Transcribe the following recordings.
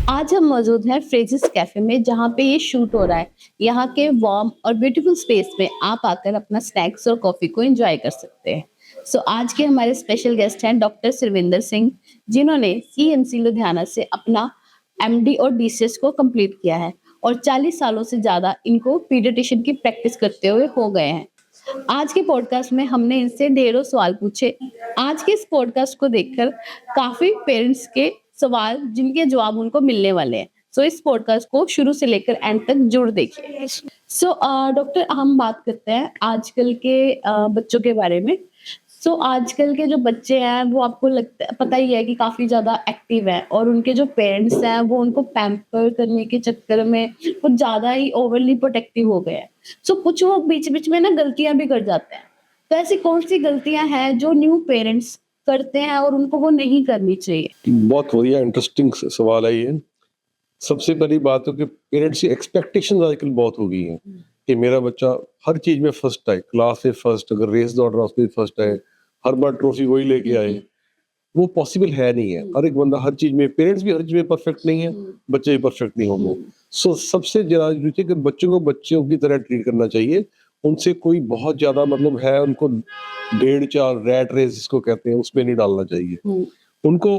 आज हम मौजूद हैं फ्रेजिस कैफे में जहाँ पे ये शूट हो रहा है। यहाँ के वार्म और ब्यूटीफुल स्पेस में आप आकर अपना स्नैक्स और कॉफी को एंजॉय कर सकते हैं। आज के हमारे स्पेशल गेस्ट हैं डॉक्टर सुरविंदर सिंह, जिन्होंने सीएमसी लुधियाना से अपना एमडी और डीसीएस को कंप्लीट किया है और 40 सालों से ज्यादा इनको पीडियाट्रिशियन की प्रैक्टिस करते हुए हो गए हैं। आज के पॉडकास्ट में हमने इनसे ढेरों सवाल पूछे। आज के इस पॉडकास्ट को देखकर काफी पेरेंट्स के सवाल जिनके जवाब उनको मिलने वाले हैं। इस पॉडकास्ट को शुरू से लेकर एंड तक जरूर देखिए। डॉक्टर, हम बात करते हैं आजकल के बच्चों के बारे में। आजकल के जो बच्चे हैं वो आपको लगता है, पता ही है कि काफी ज्यादा एक्टिव है और उनके जो पेरेंट्स हैं वो उनको पैम्पर करने के चक्कर में कुछ ज्यादा ही ओवरली प्रोटेक्टिव हो गए हैं। कुछ वो बीच बीच में ना गलतियां भी कर जाते हैं। तो ऐसी कौन सी गलतियां हैं जो न्यू पेरेंट्स करते हैं और उनको वो नहीं करनी चाहिए? बहुत बढ़िया इंटरेस्टिंग सवाल है ये। सबसे पहली बात है कि पेरेंट्स की एक्सपेक्टेशंस आजकल बहुत हो गई हैं कि मेरा बच्चा हर चीज में फर्स्ट आए, क्लास में फर्स्ट, अगर रेस दौड़ रहा उसमें फर्स्ट आए, हर बार ट्रॉफी वही लेके आए। वो पॉसिबल है नहीं है। हर एक बंदा हर चीज में, पेरेंट्स भी हर चीज में परफेक्ट नहीं है, बच्चे भी परफेक्ट नहीं होंगे। सबसे ज्यादा जरूरी है कि बच्चों को बच्चों की तरह ट्रीट करना चाहिए। उनसे कोई बहुत ज्यादा मतलब है उनको डेढ़ चार रैट रेस जिसको कहते हैं उसमें नहीं डालना चाहिए। उनको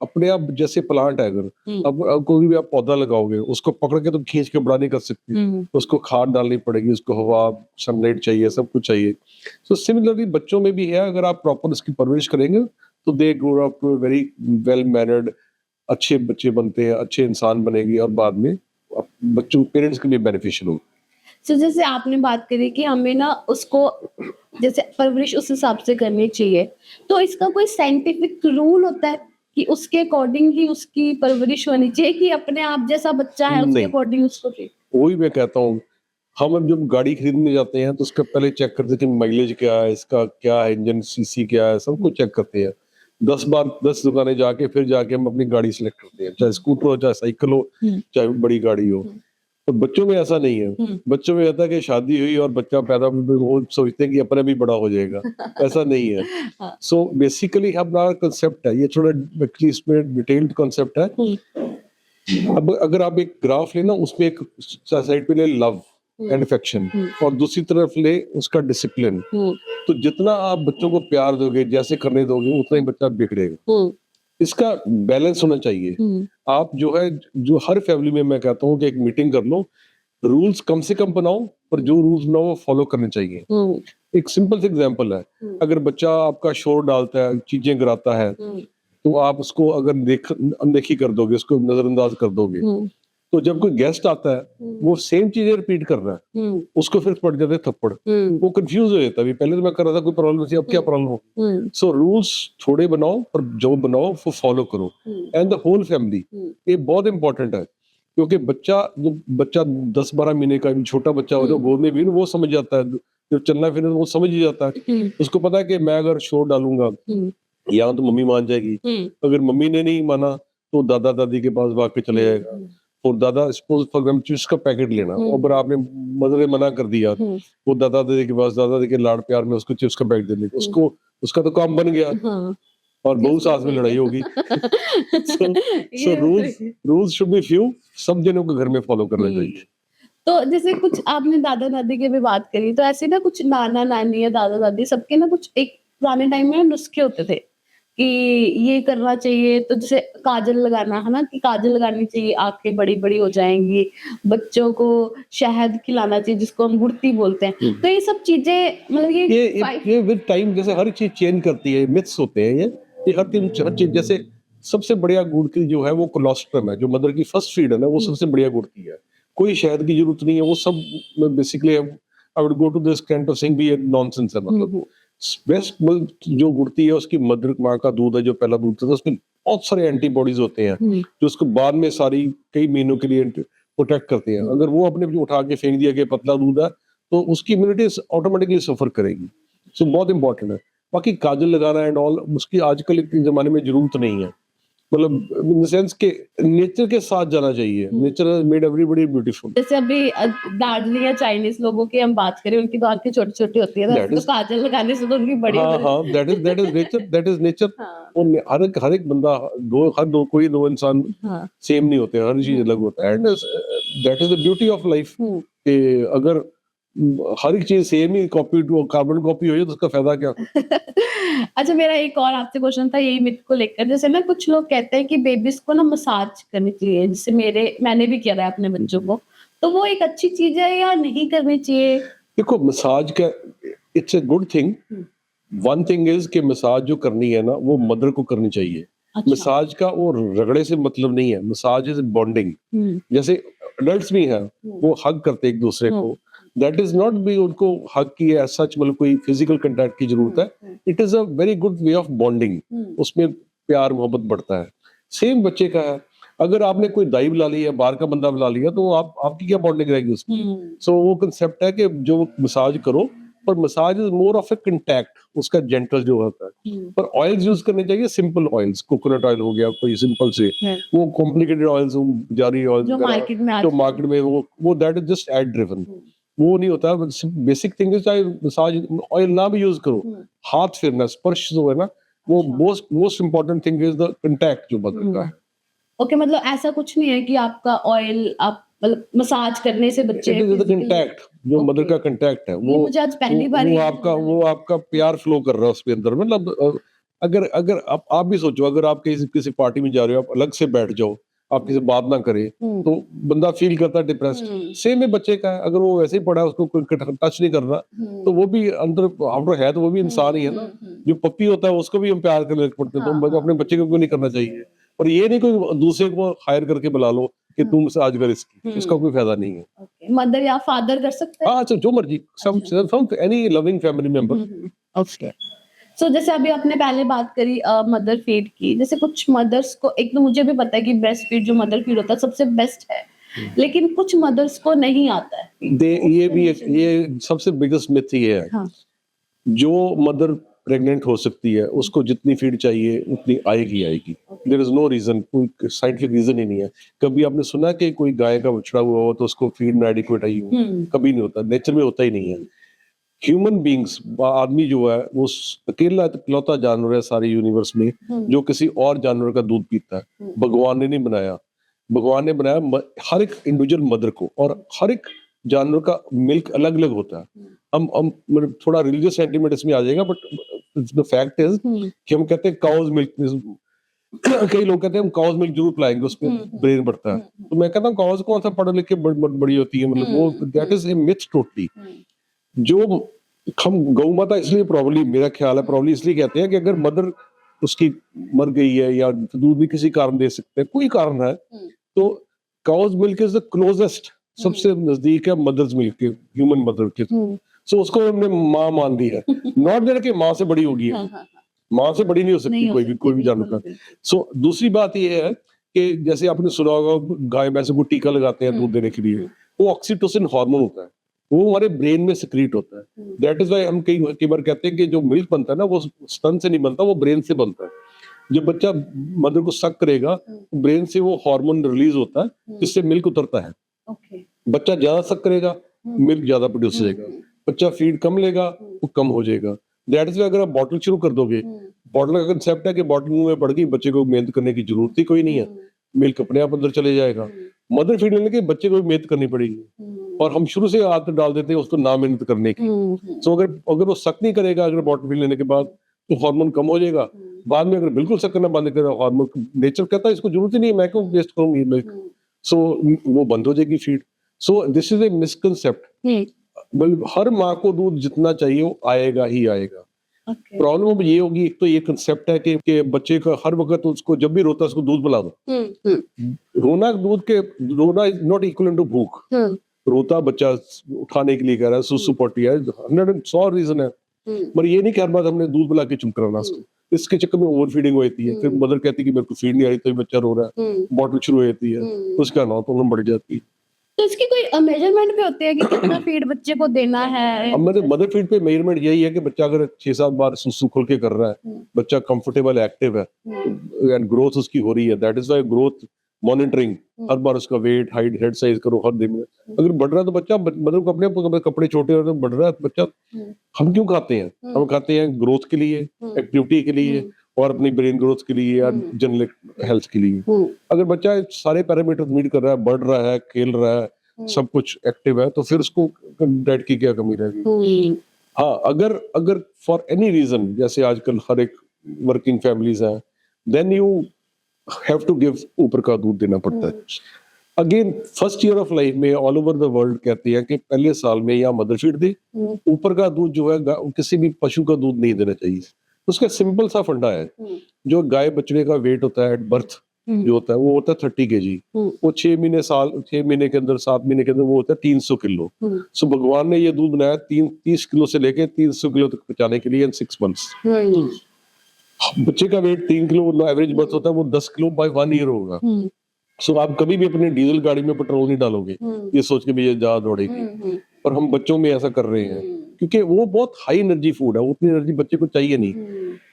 अपने आप, जैसे प्लांट है, अगर अब कोई भी आप पौधा लगाओगे उसको पकड़ के तुम खींच के बड़ा नहीं कर सकते। उसको खाद डालनी पड़ेगी, उसको हवा, सनलाइट चाहिए, सब कुछ चाहिए। सिमिलरली बच्चों में भी है, अगर आप प्रॉपर उसकी परवरिश करेंगे तो they grow up very well mannered, अच्छे बच्चे बनते हैं, अच्छे इंसान बनेंगे और बाद में बच्चों पेरेंट्स के लिए बेनिफिशियल होगा। जैसे आपने बात करी कि हमें ना उसको जैसे परवरिश उस हिसाब से करनी चाहिए, तो इसका कोई साइंटिफिक रूल होता है कि उसके अकॉर्डिंग ही उसकी परवरिश होनी चाहिए कि अपने आप जैसा बच्चा है उसके अकॉर्डिंग उसको ट्रीट? वही मैं कहता हूँ, हम अब जब गाड़ी खरीदने जाते हैं तो उसका पहले चेक करते हैं कि माइलेज क्या है, इसका क्या है, इंजन सीसी क्या है, सब कुछ चेक करते हैं। 10 बार 10 दुकानें जाके फिर जाके हम अपनी गाड़ी सिलेक्ट करते हैं, चाहे स्कूटर हो, चाहे साइकिल हो, चाहे बड़ी गाड़ी हो। तो बच्चों में ऐसा नहीं है। बच्चों में ऐसा है कि शादी हुई और बच्चा पैदा, वो सोचते हैं कि अपने भी बड़ा हो जाएगा। ऐसा नहीं है। बेसिकली हमारा कंसेप्ट है ये, थोड़ा एक्चुअली इसमें डिटेल्ड कंसेप्ट है। अब अगर आप एक ग्राफ लेना, उसमें एक साइड पे ले लव एंड अफेक्शन और दूसरी तरफ ले उसका डिसिप्लिन। तो जितना आप बच्चों को प्यार दोगे, जैसे करने दोगे, उतना ही बच्चा बिगड़ेगा। इसका बैलेंस होना चाहिए। आप जो है, जो हर फैमिली में मैं कहता हूँ कि एक मीटिंग कर लो, रूल्स कम से कम बनाओ, पर जो रूल्स बनाओ वो फॉलो करने चाहिए। एक सिंपल सा एग्जांपल है, अगर बच्चा आपका शोर डालता है, चीजें गिराता है, तो आप उसको अगर अनदेखी कर दोगे, उसको नजरअंदाज कर दोगे, तो जब कोई गेस्ट आता है वो सेम चीजें रिपीट कर रहा है, उसको फिर पड़ जाते थप्पड़। वो कंफ्यूज हो जाता है, पहले तो मैं कर रहा था, कोई प्रॉब्लम नहीं थी, अब क्या प्रॉब्लम हो। रूल्स थोड़े बनाओ पर जो बनाओ वो फॉलो करो, एंड द होल फैमिली। ये बहुत इंपॉर्टेंट है, क्योंकि बच्चा 10-12 महीने का छोटा बच्चा हो, जो गोद में भी वो समझ जाता है, जब चलना फिरना वो समझ ही जाता है। उसको पता है कि मैं अगर शोर डालूंगा या तो मम्मी मान जाएगी, अगर मम्मी ने नहीं माना तो दादा दादी के पास भाग के चले जाएगा। और दादा, सपोज फॉर एग्जाम्पल चिप्स का पैकेट लेना, और अगर आपने मदर ने मना कर दिया, वो दादा दादी के पास, दादा दादी के लाड़ प्यार में उसको चिप्स का पैकेट देने, उसको उसका तो काम बन गया। और बहुत साथ में लड़ाई होगी। रूल्स शुड बी फ्यू, सब जनों को घर में फॉलो करना चाहिए। तो जैसे कुछ आपने दादा दादी की भी बात करी, तो ऐसे ना कुछ नाना नानी या दादा दादी सबके ना कुछ एक पुराने टाइम में नुस्खे होते थे कि ये करना चाहिए। तो जैसे काजल लगाना है ना, कि काजल लगानी चाहिए, आंखें बड़ी बड़ी हो जाएंगी, बच्चों को शहद खिलाना चाहिए जिसको हम गुड़ती बोलते हैं। तो ये सब चीजें मतलब ये विद टाइम जैसे हर चीज चेंज करती है, मिथ्स होते हैं ये हर चीज। जैसे सबसे बढ़िया गुड़ती जो है वो कोलोस्ट्रम है, जो मदर की फर्स्ट फीड है ना, वो सबसे बढ़िया गुड़ती है। कोई शहद की जरूरत नहीं है, वो सब basically I would go to this extent of saying भी ये नॉनसेंस है। मतलब बेस्ट जो गुड़ती है उसकी मदर माँ का दूध है, जो पहला दूध था, उसमें बहुत सारे एंटीबॉडीज होते हैं जो उसको बाद में सारी कई महीनों के लिए प्रोटेक्ट करते हैं। अगर वो अपने उठा के फेंक दिया कि पतला दूध है, तो उसकी इम्यूनिटी ऑटोमेटिकली सफर करेगी। बहुत इंपॉर्टेंट है। बाकी काजल लगाना एंड ऑल, उसकी आजकल के जमाने में जरूरत नहीं है। मतलब इन द सेंस के नेचर के साथ जाना चाहिए। Nature has made everybody beautiful. जैसे अभी दार्जिलिंग या चाइनीज लोगों की हम बात करें, उनकी तो आंखें छोटी छोटी होती है, That तो is- काजल लगाने से तो उनकी बड़ी हो हाँ जाती हाँ, that is nature, that is nature. हाँ। और हर एक बंदा, कोई दो इंसान हाँ। सेम नहीं होते, हर चीज अलग होता है। And that is the beauty of life कि अगर हर एक चीज सेम ही कॉपी टू कार्बन कॉपी हो जाए तो उसका फायदा क्या। अच्छा, मेरा एक और आपसे क्वेश्चन था यही मिथ को लेकर। जैसे ना कुछ लोग कहते हैं कि बेबीज को ना मसाज करनी चाहिए, जैसे मैंने भी किया है अपने बच्चों को, तो वो एक अच्छी चीज है या नहीं करनी चाहिए? देखो मसाज का it's a good thing. One thing is कि मसाज जो करनी है ना वो मदर को करनी चाहिए। अच्छा। मसाज का वो रगड़े से मतलब नहीं है, मसाज इज बॉन्डिंग। जैसे अडल्ट्स भी हैं वो हग करते एक दूसरे को, दैट इज नॉट भी उनको हग की है सच, मतलब कोई फिजिकल कांटेक्ट की जरूरत है। It is a very good way of bonding, उसमें प्यार मोहब्बत बढ़ता है। सेम बच्चे का है, अगर आपने कोई दाई बुला ली है, बाहर का बंदा बुला लिया, तो आपकी क्या बॉन्डिंग रहेगी उसकी। सो वो कंसेप्ट है कि जो मसाज करो, पर massage is more of A contact, उसका जेंटल जो होता है। पर ऑयल्स यूज करने चाहिए, सिंपल ऑयल्स, कोकोनट ऑयल हो गया कोई सिंपल से, वो कॉम्प्लिकेटेड ऑयल्स, जारी ऑयल जो मार्केट में जो मार्केट में वो that is just ad driven, वो नहीं होता। बेसिक थिंग इज चाहे मसाज ऑयल ना भी यूज करो, हाथ फेरना, स्पर्श जो है ना, वो most important thing is the contact जो बदल का है। ओके, मतलब ऐसा कुछ नहीं है कि आपका ऑयल आप मतलब मसाज करने से बच्चे इट इज द कंटैक्ट, जो मदर का कंटैक्ट है, वो मुझे आज पहली बार वो आपका प्यार फ्लो कर रहा है उसके अंदर। मतलब अगर अगर आप भी सोचो, अगर आप किसी पार्टी में जा रहे हो, आप अलग से बैठ जाओ, आप किसी बात ना करे, तो बंदा फील करता है डिप्रेस्ड। सेम है बच्चे का, अगर वो वैसे ही पड़ा है, उसको टच नहीं कर रहा, तो वो भी अंदर आफ्टर है, तो वो भी इंसान ही है ना। जो पप्पी होता है उसको भी हम प्यार करने पड़ते हैं, तो अपने बच्चे को क्यों नहीं करना चाहिए। और ये नहीं कोई दूसरे को हायर करके बुला लो कि तुम मसाज कर इसकी, उसका कोई फायदा नहीं है। मदर या फादर कर सकते हैं? हाँ, जो मर्जी, some any loving family member. Okay. So जैसे अभी आपने पहले बात करी मदर फीड की, जैसे कुछ मदर्स को, एक तो मुझे भी पता है कि ब्रेस्ट फीड जो मदर फीड होता है सबसे बेस्ट है, लेकिन कुछ मदर्स को नहीं आता है। ये सबसे बिगेस्ट मिथ ये है। हाँ। जो मदर प्रेग्नेंट हो सकती है, उसको जितनी फीड चाहिए उतनी आएगी। देयर इज नो रीजन, कोई साइंटिफिक रीजन ही नहीं है। कभी आपने सुना कि कोई गाय का बछड़ा हुआ हो तो उसको फीड ना एडिक्वेट आई हो? कभी नहीं होता, नेचर में होता ही नहीं है। ह्यूमन बींग्स, आदमी जो है वो अकेला इकलौता जानवर है सारे यूनिवर्स में जो किसी और जानवर का दूध पीता है। भगवान ने नहीं बनाया, भगवान ने बनाया हर एक इंडिविजुअल मदर को, और हर एक जानवर का मिल्क अलग अलग होता है। हम थोड़ा रिलीजियस सेंटीमेंट इसमें आ जाएगा, बट द फैक्ट इज कि हम कहते हैं काउज मिल्क, कई लोग कहते हैं हम काउज मिल्क जरूर पिलाएंगे, उसमें ब्रेन बढ़ता है। तो मैं कहता हूँ काउज कौन सा पढ़ लिख के बड़ी होती है, मतलब वो that is a myth totally. जो हम गौ माता इसलिए प्रॉब्ली, मेरा ख्याल है प्रॉब्ली इसलिए कहते हैं कि अगर मदर उसकी मर गई है या दूध भी किसी कारण दे सकते हैं, कोई कारण है, तो cow's milk is the closest, सबसे नजदीक है मदर्स मिल्क के, ह्यूमन मदर के। सो उसको हमने माँ मान दी है। नॉट दैट कि माँ से बड़ी होगी, माँ से बड़ी नहीं हो सकती कोई भी जानवर का। सो दूसरी बात ये है कि जैसे आपने सुना होगा गाय भैंस को टीका लगाते हैं दूध देने के लिए, वो ऑक्सीटोसिन हार्मोन होता है, वो हमारे ब्रेन में सिक्रीट होता है। दैट इज व्हाई हम कई बार कहते हैं कि जो मिल्क बनता है ना वो स्तन से नहीं बनता, वो ब्रेन से बनता है। जब बच्चा मदर को सक करेगा, ब्रेन से वो हार्मोन रिलीज होता है, जिससे मिल्क उतरता है। बच्चा ज्यादा सक करेगा, मिल्क ज्यादा प्रोड्यूस होगा। बच्चा फीड कम लेगा, वो कम हो जाएगा। दैट इज व्हाई अगर आप बॉटल शुरू कर दोगे, बॉटल का कंसेप्ट है कि बॉटल मुंह में पड़ गई, बच्चे को मेहनत करने की जरूरत ही कोई नहीं है, मिल्क अपने आप अंदर चले जाएगा। मदर फीड लेने के बच्चे को मेहनत करनी पड़ेगी, और हम शुरू से आदत डाल देते हैं उसको ना मेहनत करने की। सो अगर वो सक नहीं करेगा अगर बॉटल फीड लेने के बाद, तो हार्मोन कम हो जाएगा। बाद में अगर बिल्कुल सक करना बंद करेगा, हार्मोन नेचर कहता है इसको जरूरत ही नहीं है, मैं क्यों वेस्ट करूँ ये मिल्क, सो वो बंद हो जाएगी feed. So this is a misconcept. हर माँ को दूध जितना चाहिए वो आएगा ही आएगा। प्रॉब्लम ये होगी, एक तो ये कंसेप्ट है कि बच्चे का हर वक्त उसको जब भी रोता है उसको दूध पिला दो। रोना इज नॉट इक्वल टू भूख। रोता बच्चा उठाने के लिए कह रहा है, सुसु पोटी है, 100 रीजन है, पर ये नहीं कि हर बात हमने दूध पिला के चुप कराना उसको। इसके चक्कर में ओवर फीडिंग हो जाती है, फिर मदर कहती है कि मेरे को फीड नहीं आ रही तो बच्चा रो रहा है, बॉटल शुरू हो जाती है, उसका ना प्रॉब्लम बढ़ जाती है। तो इसकी कोई मेजरमेंट भी होती है कि कितना फीड बच्चे को देना है? अब मदर फीड पे मेजरमेंट यही है कि बच्चा अगर 6-7 बार सुसु खुल के कर रहा है, बच्चा कंफर्टेबल एक्टिव है एंड ग्रोथ उसकी हो रही है, that is why growth monitoring हर बार उसका वेट हाइट हेड साइज करो हर दिन में। अगर बढ़ रहा है तो बच्चा मतलब को अपने कपड़े छोटे हो रहे हैं, बढ़ रहा है तो बच्चा, हम क्यों खाते हैं? हम खाते हैं ग्रोथ के लिए, एक्टिविटी के लिए और अपनी ब्रेन ग्रोथ के लिए या जनरल हेल्थ के लिए। अगर बच्चा सारे पैरामीटर मीट कर रहा है, बढ़ रहा है, खेल रहा है, सब कुछ एक्टिव है, तो फिर उसको डाइट की क्या कमी रहेगी? हाँ, अगर अगर फॉर एनी रीजन, जैसे आजकल हर एक वर्किंग फैमिलीज हैं, then you have to give ऊपर का दूध देना पड़ता है। Again first year of life में ऑल ओवर द वर्ल्ड कहते हैं कि पहले साल में या मदर फीड दे, ऊपर का दूध जो है किसी भी पशु का दूध नहीं देना चाहिए। उसका सिंपल सा फंडा है, जो गाय बछड़े का वेट होता है एट बर्थ जो होता है वो होता है 30 kg, वो 6 महीने के अंदर 7 महीने के अंदर वो होता है 300 किलो। सो भगवान ने ये दूध बनाया 30 किलो से लेके 300 किलो तक पहुंचाने के लिए इन 6 months। बच्चे का वेट 3 किलो एवरेज बर्थ होता है, वो 10 किलो बाय 1 ईयर होगा। सो आप कभी भी अपनी डीजल गाड़ी में पेट्रोल नहीं डालोगे ये सोच के भी ये ज्यादा दौड़ेगी, और हम बच्चों में ऐसा कर रहे हैं क्योंकि वो बहुत हाई एनर्जी फूड है, उतनी एनर्जी बच्चे को चाहिए नहीं।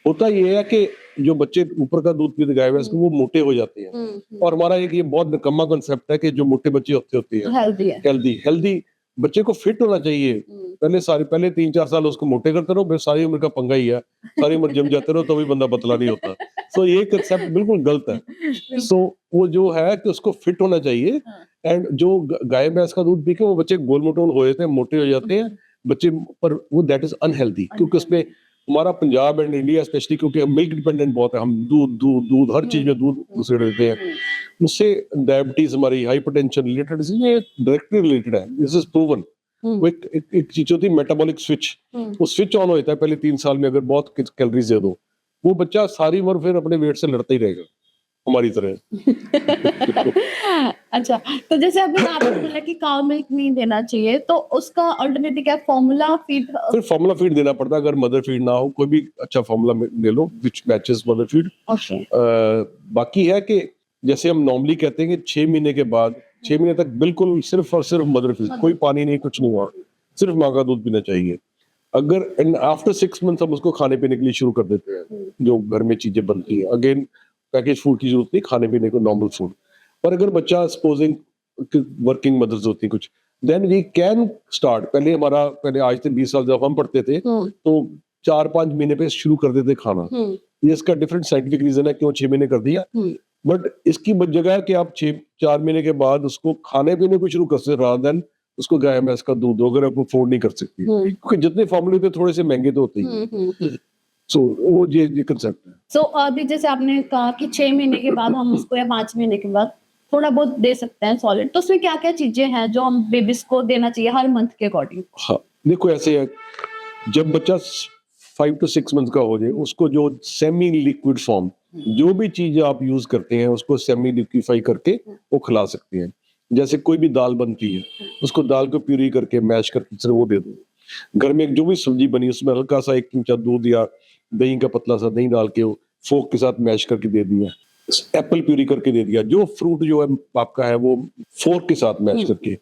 होता ये है कि जो बच्चे ऊपर का दूध पीते गाय भैंस को वो मोटे हो जाते हैं, और हमारा एक ये बहुत निकम्मा कॉन्सेप्ट है कि जो मोटे बच्चे होते हैं हेल्दी बच्चे को फिट होना चाहिए। पहले 3-4 साल उसको मोटे करते रहो, फिर सारी उम्र का पंगा ही है, सारी उम्र जम जाते रहो तो भी बंदा पतला नहीं होता। सो ये कंसेप्ट बिल्कुल गलत है। सो वो जो है कि उसको फिट होना चाहिए, एंड जो गाय भैंस का दूध पी के वो बच्चे गोल मोटोल हो जाते हैं, मोटे हो जाते हैं बच्चे, पर वो दैट इज अनहेल्दी, क्योंकि उसमें हमारा पंजाब एंड इंडिया स्पेशली क्योंकि मिल्क डिपेंडेंट बहुत है, हम दूध हर चीज में दूध उसे देते हैं, उससे डायबिटीज हमारी हाइपरटेंशन रिलेटेड ये डायरेक्टली रिलेटेड है, दिस इज प्रूवन। वो एक चीज होती है मेटाबॉलिक स्विच, वो स्विच ऑन होता है पहले 3 साल में, अगर बहुत कैलोरीज दे दो वो बच्चा सारी उम्र फिर अपने वेट से लड़ता ही रहेगा हमारी तरह। अच्छा, तो जैसे अभी आपने बोला कि काउ मिल्क नहीं देना चाहिए, तो उसका अल्टरनेटिव क्या, फॉर्मूला फीड? फिर फॉर्मूला फीड देना पड़ता है, अगर मदर फीड ना हो कोई भी अच्छा फॉर्मूला ले लो विच मैचेस मदर फीड। बाकी है कि जैसे हम नॉर्मली कहते हैं कि 6 महीने के बाद 6 महीने तक बिल्कुल सिर्फ और सिर्फ मदर फीड, कोई पानी नहीं, कुछ नहीं हुआ, सिर्फ माँ का दूध पीना चाहिए। अगर आफ्टर 6 मंथ हम उसको खाने पीने के लिए शुरू कर देते हैं, जो घर में चीजें बनती हैं, अगेन पैकेज फूड की जरूरत नहीं, खाने पीने को नॉर्मल फूड। पर अगर बच्चा सपोजिंग वर्किंग मदर्स होती कुछ, देन वी कैन स्टार्ट, पहले आज से 20 साल जब हम पढ़ते थे तो 4-5 महीने पे शुरू कर देते खाना। ये इसका डिफरेंट साइंटिफिक रीजन है क्यों 6 महीने कर दिया, बट इसकी जगह है कि आप 4 महीने के बाद उसको खाने पीने को शुरू कर सकते, रादर देन उसको गाय भैंस का दूध अगर आप अफोर्ड नहीं कर सकती, क्योंकि जितने फॉर्मूले थे थोड़े से महंगे तो होते ही। सो वो ये कंसेप्ट है। सो अभी जैसे आपने कहा कि 6 महीने के बाद हम उसको या 5 महीने के बाद थोड़ा बहुत दे सकते हैं सॉलिड, तो उसमें क्या क्या चीजें हैं जो हम बेबीज को देना चाहिए हर मंथ के अकॉर्डिंग? हाँ, देखो ऐसे है, जब बच्चा 5 to 6 मंथ का हो जाए उसको जो सेमी लिक्विड फॉर्म जो भी चीज आप यूज करते हैं उसको सेमी लिक्विफाई करके वो खिला सकते हैं। जैसे कोई भी दाल बनती है उसको दाल को प्यूरी करके मैश करके वो दे दो। घर में जो भी सब्जी बनी उसमें हल्का सा 1 चमचा दूध या दही का पतला सा दही डाल के फोक के साथ मैश करके दे दिया, एप्पल प्यूरी करके दे दिया, जो फ्रूट जो है आपका है वो फोर्क के साथ मैश करके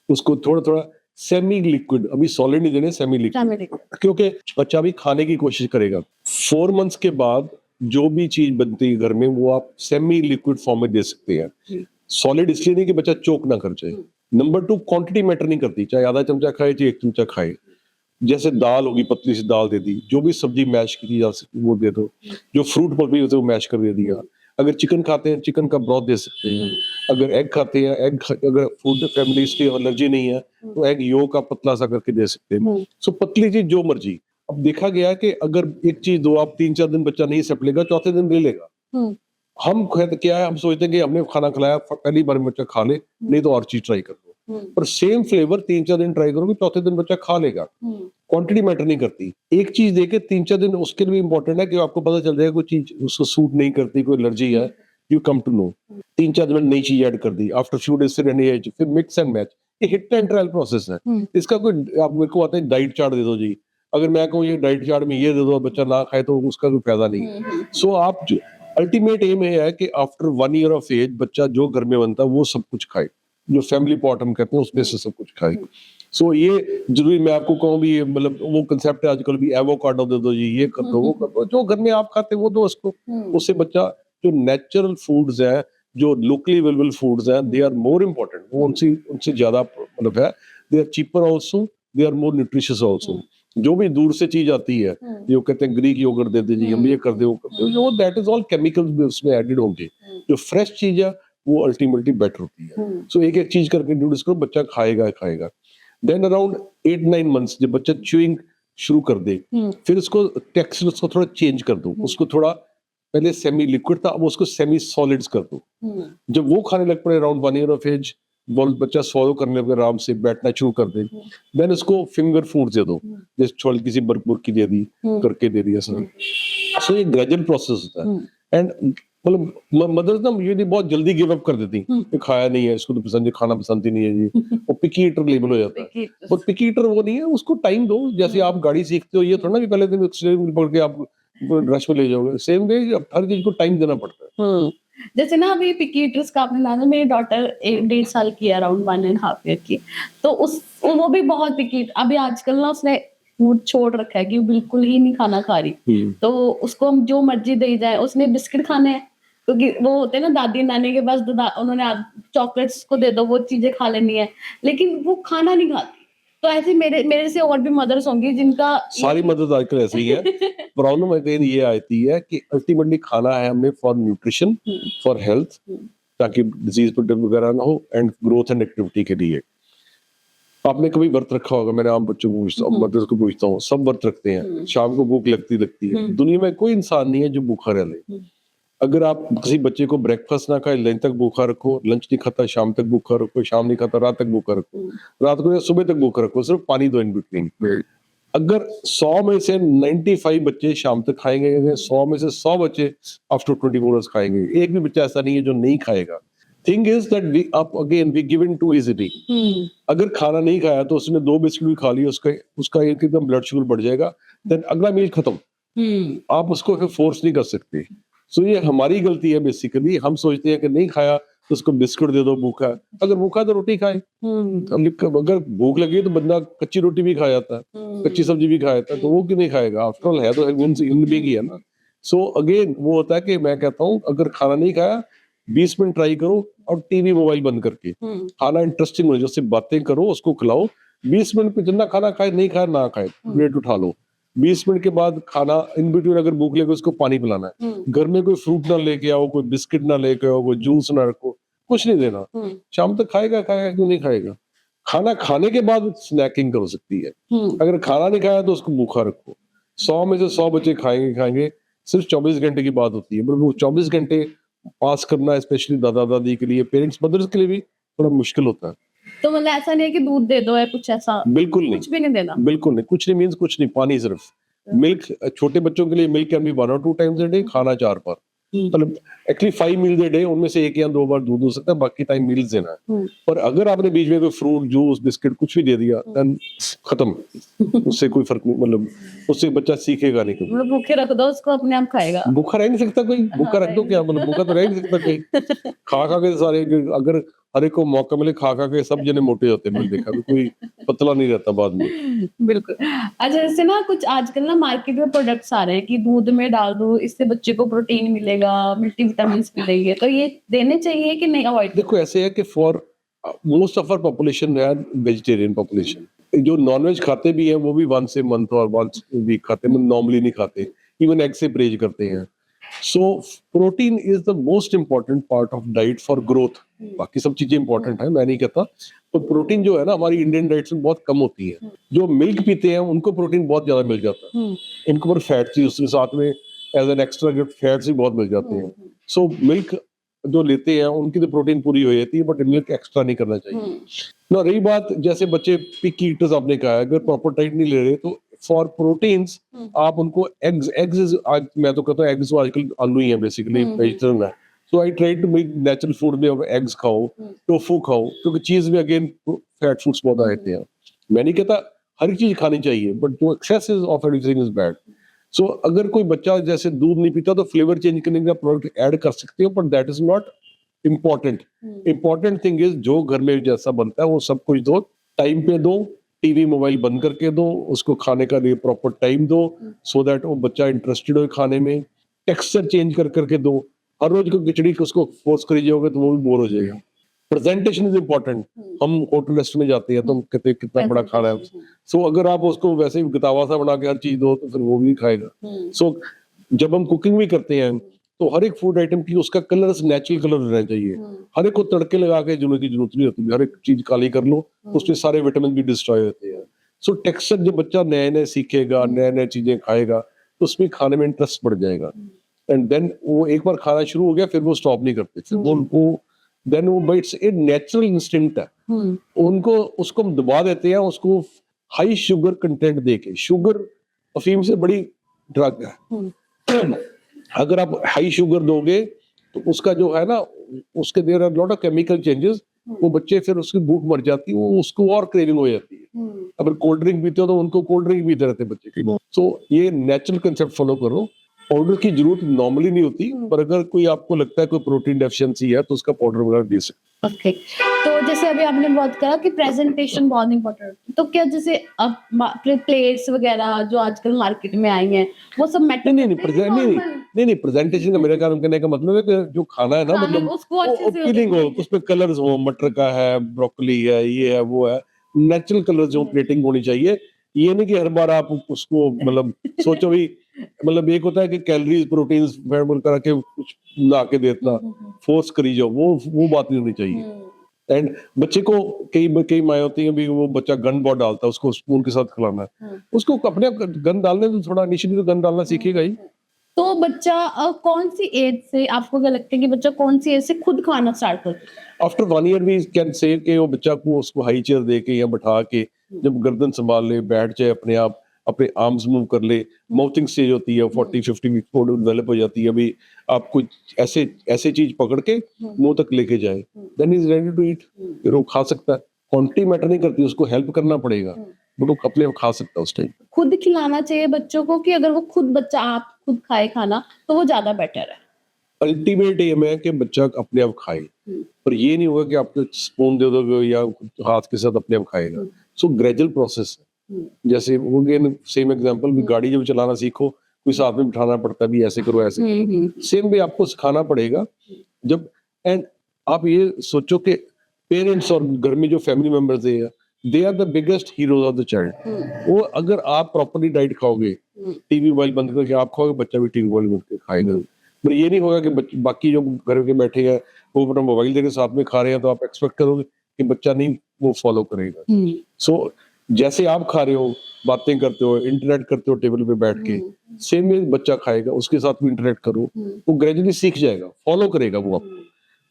उसको थोड़ा थोड़ा सेमी लिक्विड, अभी सॉलिड नहीं देने, सेमी लिक्विड, क्योंकि बच्चा भी खाने की कोशिश करेगा। 4 मंथ्स के बाद जो भी चीज बनती है घर में वो आप सेमी लिक्विड फॉर्म में दे सकते हैं। सॉलिड इसलिए नहीं कि बच्चा चोक ना कर जाए। नंबर 2, क्वांटिटी मैटर नहीं करती, चाहे आधा चमचा खाए चाहे 1 चमचा खाए। जैसे दाल होगी पतली सी दाल दे दी, जो भी सब्जी मैश की जा सकती वो दे दो, जो फ्रूट पल्पी होते वो मैश कर दे दिया। अगर चिकन खाते हैं चिकन का ब्रॉथ दे सकते हैं, अगर एग खाते हैं अगर फूड फैमिली की एलर्जी नहीं है तो एग योग का पतला सा करके दे सकते हैं। सो पतली चीज जो मर्जी। अब देखा गया कि अगर एक चीज दो आप 3-4 दिन बच्चा नहीं सप लेगा, चौथे दिन ले लेगा। हम क्या है, हम सोचते हैं कि हमने खाना खिलाया पहली बार बच्चा खा ले, नहीं तो और चीज ट्राई कर लो, पर सेम फ्लेवर 3-4 दिन ट्राई करोगे, चौथे दिन बच्चा खा लेगा। क्वांटिटी मैटर नहीं करती। एक चीज देके 3-4 दिन उसके लिए इंपॉर्टेंट है कि आपको पता चल जाएगा कोई चीज उसको सूट नहीं करती, कोई एलर्जी है, यू कम टू नो। 3-4 दिन नई चीज ऐड कर दी, आफ्टर फ्यू डेज फिर मिक्स एंड मैच। ये हिट एंड ट्रायल प्रोसेस है। इसका कोई आप मेरे को आता है डाइट चार्ट दे दो जी, अगर मैं कहूँ ये डाइट चार्ट में ये दे दो बच्चा ना खाए तो उसका कोई फायदा नहीं। सो आप अल्टीमेट एम है कि आफ्टर 1 ईयर ऑफ एज बच्चा जो घर में बनता है वो सब कुछ खाए, जो फैमिली पॉट हम कहते हैं उसमें से सब कुछ खाए। सो ये जरूरी मैं आपको कहूँ भी, ये मतलब वो कंसेप्ट है आजकल भी, एवोकाडो दे दो जी, ये कर दो, वो कर दो, जो घर में आप खाते हो वो दो उसको। उससे बच्चा जो नेचुरल फूड्स है, जो लोकली अवेलेबल फूड्स हैं, दे आर मोर इम्पोर्टेंट, वो उनसे उनसे ज्यादा मतलब है, they are cheaper also, they are more nutritious also. जो भी दूर से चीज आती है, जो कहते हैं ग्रीक योगर्ट दे दीजिए, हम ये कर दे, वो कर दे, वो दैट इज ऑल केमिकल्स भी उसमें एडेड होंगे। जो फ्रेश चीज है वो अल्टीमेटली बेटर होती है। सो एक एक चीज करके इंट्रोड्यूस करो, बच्चा खाएगा खाएगा। देन अराउंड 8-9 मंथ्स जब बच्चा च्यूइंग शुरू कर दे, फिर उसको टेक्सचर उसको थोड़ा चेंज कर दो, उसको थोड़ा, पहले सेमी लिक्विड था, अब उसको सेमी सॉलिड्स कर दो। जब वो खाने लग पड़े अराउंड 1 ईयर ऑफ एज, बच्चा सॉलो करने लगे, आराम से बैठना शुरू कर दे, देन उसको फिंगर फूड दे दो, जैसे छोल किसी बर्फुर की दे दी, करके दे दिया सर। सो ये ग्रेजुअल प्रोसेस होता है। एंड मतलब मदर्स ना यूजुअली बहुत जल्दी गिव अप कर देती, ये खाया नहीं है, इसको तो पसंद, खाना पसंद ही नहीं है जी, और पिकी ईटर लेबल हो जाता है। और पिकी ईटर वो नहीं है, उसको टाइम दो। जैसे आप गाड़ी सीखते हो, ये थोड़ा ना कि पहले दिन एक्सीडेंट पकड़ के आप रश में ले जाओगे, सेम वे हर चीज को टाइम देना पड़ता है। जैसे ना अभी पिकी ईटर्स का आपने नाम, मेरी डॉटर 1.5 साल की है, अराउंड 1.5 ईयर की, तो वो भी बहुत पिकी। अभी आजकल ना उसने फूड छोड़ रखा है कि बिल्कुल ही नहीं खाना खा रही, तो उसको हम जो मर्जी दे जाए, उसने बिस्किट खाने हैं क्योंकि वो होते हैं ना दादी नानी के पास, उन्होंने चॉकलेट्स को दे दो, वो चीजें खा लेनी है, लेकिन वो खाना नहीं खाती। तो ऐसे मेरे से और भी मदर्स होंगी जिनका, सारी मदर्स आजकल ऐसी ही है। प्रॉब्लम अगेन ये आती है कि अल्टीमेटली खाना है हमें फॉर न्यूट्रिशन, फॉर हेल्थ, ताकि डिजीज वगैरह ना हो, एंड ग्रोथ एंड एक्टिविटी के लिए। आपने कभी व्रत रखा होगा, मैंने आम बच्चों को पूछता हूँ, मदर्स को पूछता हूँ, सब व्रत रखते हैं, शाम को भूख लगती है। दुनिया में कोई इंसान नहीं है जो भूखा रह ले। अगर आप किसी बच्चे को ब्रेकफास्ट ना खाए, लंच तक भूखा रखो, लंच नहीं खाता शाम तक भूखा रखो, शाम नहीं खाता रात तक भूखा रखो, रात को या सुबह तक भूखा रखो, सिर्फ पानी दो इन बिटवीन। अगर 100 में से 95 बच्चे शाम तक खाएंगे, 100 में से 100 बच्चे आफ्टर 24 आवर्स खाएंगे, एक भी बच्चा ऐसा नहीं है जो नहीं खाएगा। Thing is that we up again we give in too easily. अगर खाना नहीं खाया तो उसने 2 बिस्किट भी खा लिया, उसका एकदम ब्लड शुगर बढ़ जाएगा, देन अगला मील खत्म। आप उसको फिर फोर्स नहीं कर सकते। सो ये हमारी गलती है बेसिकली, हम सोचते हैं कि नहीं खाया तो उसको बिस्कुट दे दो, भूखा, अगर भूखा तो रोटी खाए। अगर भूख लगी तो बंदा कच्ची रोटी भी खा जाता है, कच्ची सब्जी भी खा जाता है, तो वो क्यों नहीं खाएगा? आफ्टर ऑल है तो ह्यूमन बीइंग ही है ना। सो अगेन वो होता है कि मैं कहता हूँ अगर खाना नहीं खाया 20 मिनट ट्राई करो, और टीवी मोबाइल बंद करके खाना इंटरेस्टिंग हो, जैसे बातें करो, उसको खिलाओ। 20 मिनट में जितना खाना खाए, नहीं खाया ना खाए, प्लेट उठा लो। 20 मिनट के बाद खाना इन बिटवीन अगर भूख लगे उसको पानी पिलाना है। घर में कोई फ्रूट ना लेके आओ, कोई बिस्किट ना लेके आओ, कोई जूस ना रखो, कुछ नहीं देना। शाम तक खाएगा क्यों नहीं खाएगा? खाना खाने के बाद स्नैकिंग कर सकती है। अगर खाना नहीं खाया तो उसको भूखा रखो। 100 में से 100 बच्चे खाएंगे, सिर्फ 24 घंटे की बात होती है, पर वो 24 घंटे पास करना स्पेशली दादा दादी के लिए, पेरेंट्स मदर्स के लिए भी थोड़ा मुश्किल होता है। तो मतलब ऐसा नहीं है कि दूध दे दो या कुछ ऐसा? बिल्कुल नहीं, कुछ भी नहीं देना, बिल्कुल नहीं, कुछ नहीं मीन्स कुछ नहीं, पानी सिर्फ। मिल्क छोटे बच्चों के लिए milk can be 1 or 2 times a day, खाना 4 बार, मतलब एक्चुअली 5 मील्स अ डे, उनमें से 1 या 2 बार दूध हो सकता है, बाकी टाइम मील्स देना है। पर अगर आपने बीच में कोई फ्रूट, जूस, बिस्किट कुछ भी दे दिया, देन खत्म, उससे कोई फर्क नहीं, मतलब उससे बच्चा सीखेगा नहीं। मतलब भूखे रख दो उसको, अपने आप खाएगा। भूखा रह नहीं सकता कोई, भूखा रख दो क्या, मतलब भूखा तो रह नहीं सकता कोई। खा के सारे, अगर हर एक को मौका मिले, खा के सब जने मोटे होते हैं, मैंने देखा, कोई पतला नहीं रहता बाद में। बिल्कुल। अच्छा, जैसे ना कुछ आजकल ना मार्केट में प्रोडक्ट्स आ रहे हैं कि दूध में डाल दो, इससे बच्चे को प्रोटीन मिलेगा, मल्टीविटामिन मिलेंगे, तो ये देने चाहिए कि नहीं, अवॉइड? देखो ऐसे है कि for most of our population है वेजिटेरियन पॉपुलेशन, जो नॉनवेज खाते भी हैं वो भी वंस ए मंथ और वंस वीक खाते हैं, नॉर्मली नहीं खाते, इवन एग से परहेज करते हैं। So protein is the most important part of diet for growth. बाकी सब चीजें इंपॉर्टेंट है, मैं नहीं कहता, तो प्रोटीन जो है ना हमारी इंडियन डाइट में बहुत कम होती है। जो मिल्क पीते हैं उनको प्रोटीन बहुत ज्यादा मिल जाता है, इनको पर फैट्स उसके साथ में as an extra gift fats भी बहुत मिल जाते हैं। सो मिल्क जो लेते हैं उनकी तो प्रोटीन पूरी हो जाती है, बट मिल्क एक्स्ट्रा नहीं करना चाहिए ना। रही बात जैसे बच्चे पिकी ईटर्स, आपने कहा अगर प्रॉपर डाइट नहीं ले रहे तो फॉर प्रोटीन्स आप उनको एग्स मैं तो कहता हूँ एग्स आजकल आलू ही है बेसिकली, वेजिटेरियन है। So I try to make natural food में एग्स खाओ, टोफू खाओ, क्योंकि चीज में अगेन फैट फूड्स बहुत आते हैं। मैं नहीं कहता हर चीज खानी चाहिए, बट जो excess of everything is bad. So अगर कोई बच्चा जैसे दूध नहीं पीता तो फ्लेवर चेंज करने का प्रोडक्ट ऐड कर सकते हो, but that is not important thing is जो घर में जैसा बनता है वो सब कुछ दो, टाइम पे दो, टीवी मोबाइल बंद करके दो, उसको खाने का लिए प्रॉपर टाइम दो, सो दैट वो बच्चा इंटरेस्टेड हो खाने में। टेक्सचर चेंज कर करके दो, हर रोज को खिचड़ी को उसको फोर्स करी जाओगे तो वो भी बोर हो जाएगा। Presentation is important. हम होटल रेस्टोरेंट में जाते हैं तो हम कहते हैं कितना बड़ा खाना है, सो अगर आप उसको वैसे ही गतावा सा बना के हर चीज दो तो फिर वो भी खाएगा। सो जब हम कुकिंग भी करते हैं तो हर एक फूड आइटम की उसका कलर नेचुरल कलर रहना चाहिए। हर एक को तड़के लगा के जुड़ने की जरूरत नहीं होती, हर एक चीज काली कर लो तो उसमें सारे विटामिन भी डिस्ट्रॉय होते हैं। सो टेक्सचर जब बच्चा नए नए सीखेगा, नए नए चीजें खाएगा तो उसमें खाने में इंटरेस्ट बढ़ जाएगा। एंड देन वो एक बार खाना शुरू हो गया फिर वो स्टॉप नहीं करते, फिर वो उनको देन वो इट्स ए नेचुरल इंस्टिंक्ट है। उनको उसको हम दबा देते हैं, उसको हाई शुगर कंटेंट देके। शुगर अफीम से बड़ी ड्रग है। अगर आप हाई शुगर दोगे तो उसका जो है ना, उसके there are lot of chemical changes, वो बच्चे फिर उसकी भूख मर जाती है, वो उसको और क्रेविंग हो जाती है। अगर कोल्ड ड्रिंक पीते हो तो उनको कोल्ड ड्रिंक पीते रहते हैं बच्चे की। सो ये नेचुरल कंसेप्ट फॉलो करो। पाउडर की जरूरत नॉर्मली नहीं होती, पर अगर कोई आपको लगता है कोई प्रोटीन डेफिशिएंसी है तो उसका पाउडर वगैरह दे सकते। ओके, तो जैसे अभी आपने बात करा कि प्रेजेंटेशन बहुत इंपॉर्टेंट है, तो क्या जैसे अब प्लेट्स वगैरह जो आजकल मार्केट में आई हैं वो सब मैटर नहीं, प्रेजेंटेशन का मेरा काम करने का मतलब है कि जो खाना है ना, मतलब उसको अच्छे से अपीलिंग हो, उसमें कलर्स हो, मटर का है, ब्रोकली है, ये है, वो है, नेचुरल कलर्स जो प्लेटिंग होनी चाहिए। ये नहीं कि हर बार आप उसको मतलब सोचो भी, मतलब एक होता है कि कैलोरीज प्रोटीन्स फैट करके कुछ ला के देता, फोर्स करी जाओ, वो बात नहीं होनी चाहिए। एंड बच्चे को कई माएँ होती हैं भी, वो बच्चा गंद बहुत डालता है, उसको स्पून के साथ खिलाना है, उसको अपने आप गंद डालने तो थोड़ा इनिशियली तो गंद डालना सीखेगा ही। तो बच्चा कौन सी एज से, आपको क्या लगता है कि बच्चा कौन सी एज से खुद खाना स्टार्ट करता है? After 1 year we can say कि वो बच्चा को उसको हाई चेयर दे के या बैठा के जब गर्दन संभाल ले, बैठ जाए, अपने आप अपने आर्म्स मूव कर ले, माउथिंग स्टेज होती है 40-50 वीक फोर्ड डेवलप हो जाती है। अभी आप कुछ ऐसे चीज पकड़ के मुंह तक लेके जाए, then is ready to eat, फिर वो खा सकता है। क्वांटिटी मैटर नहीं करती, उसको हेल्प करना पड़ेगा, बट वो अपने आप खा सकता है उस टाइम। खुद खिलाना चाहिए बच्चों को कि अगर वो खुद बच्चा आप खुद खाए खाना तो वो ज्यादा बेटर है? अल्टीमेट एम है कि बच्चा अपने आप खाए, पर ये नहीं होगा कि आप स्पून दे दोगे या हाथ के साथ अपने आप खाएगा। सो ग्रेजुअल प्रोसेस है। जैसे वो सेम एग्जांपल भी, गाड़ी जब चलाना सीखो कोई साथ में बिठाना पड़ता है भी, ऐसे करो ऐसे करो, सेम भी आपको सिखाना पड़ेगा जब। एंड आप ये सोचो कि पेरेंट्स और घर में जो फैमिली मेंबर्स है, they are the biggest heroes of the child. वो अगर आप प्रॉपर्ली डाइट खाओगे, टीवी मोबाइल बंद करके आप खाओगे, बच्चा भी टीवी मोबाइल बंद करके खाएगा। पर ये नहीं होगा कि बाकी जो घर के बैठे हैं वो अपना मोबाइल देके साथ में खा रहे हैं, तो आप एक्सपेक्ट करोगे कि बच्चा नहीं वो फॉलो करेगा। सो जैसे आप खा रहे हो, बातें करते हो, इंटरेक्ट करते हो टेबल पे बैठ के, सेम में बच्चा खाएगा, उसके साथ भी इंटरेक्ट करो, वो ग्रेजुअली सीख जाएगा, फॉलो करेगा वो आपको।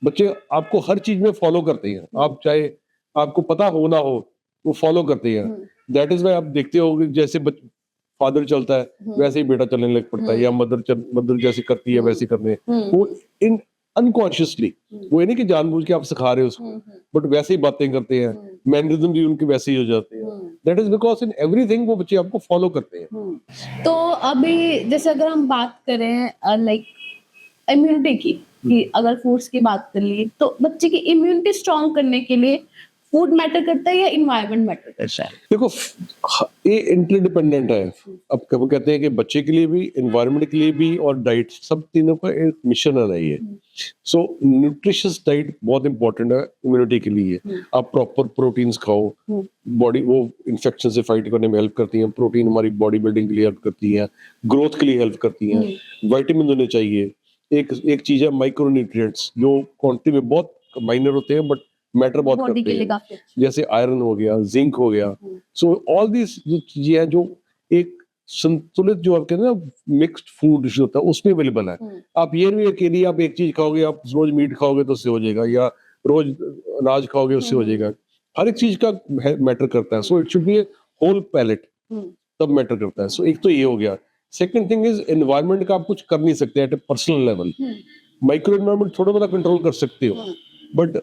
बच्चे आपको हर चीज में फॉलो करते हैं, आप चाहे आपको पता हो ना हो, वो फॉलो करते हैं। दैट इज वाई आप देखते हो जैसे फादर चलता है वैसे ही बेटा चलने लग पड़ता है, या मदर जैसे करती है वैसे करने, वो इन अनकॉन्शियसली, वो नहीं कि जानबूझ के आप सिखा रहे हो उसको, बट वैसे ही बातें करते हैं, मैनरिज्म भी उनके वैसे ही हो जाते हैं। That is because in everything वो बच्चे आपको फॉलो करते हैं। तो अभी जैसे अगर हम बात करें लाइक इम्यूनिटी की, कि अगर फूड्स की बात कर ली तो बच्चे की इम्यूनिटी स्ट्रॉन्ग करने के लिए फूड मैटर करता है या इन्वायरमेंट मैटर करता है? देखो, ये इंटरडिपेंडेंट है। अब वो कहते हैं कि बच्चे के लिए भी, एनवायरनमेंट के लिए भी और डाइट, सब तीनों का एक मिशन है ये। सो न्यूट्रिशियस डाइट बहुत इंपॉर्टेंट है इम्यूनिटी के लिए। आप प्रॉपर प्रोटीन्स खाओ, बॉडी वो इन्फेक्शन से फाइट करने में हेल्प करती हैं, प्रोटीन हमारी बॉडी बिल्डिंग के लिए हेल्प करती है, ग्रोथ के लिए हेल्प करती हैं, विटामिन होने चाहिए। एक चीज है माइक्रोन्यूट्रिएंट्स, जो क्वांटिटी में बहुत माइनर होते हैं बट मैटर बहुत करते हैं, जैसे आयरन हो गया, जिंक हो गया। सो ऑल दिस जो चीजें हैं जो एक संतुलित, जो आप कहते हैं ना मिक्स्ड फूड जो होता है उसमें अवेलेबल है। आप ये नहीं अकेली आप एक चीज खाओगे, आप रोज मीट खाओगे तो उससे हो जाएगा, या रोज अनाज खाओगे उससे हो जाएगा। हर एक चीज का मैटर करता है। So it should be a whole palette, तब मैटर करता है। सो एक तो ये हो गया। सेकंड थिंग इज एनवायरनमेंट का आप कुछ कर नहीं सकते at a personal level. Micro environment थोड़ा बहुत कंट्रोल कर सकते हो, बट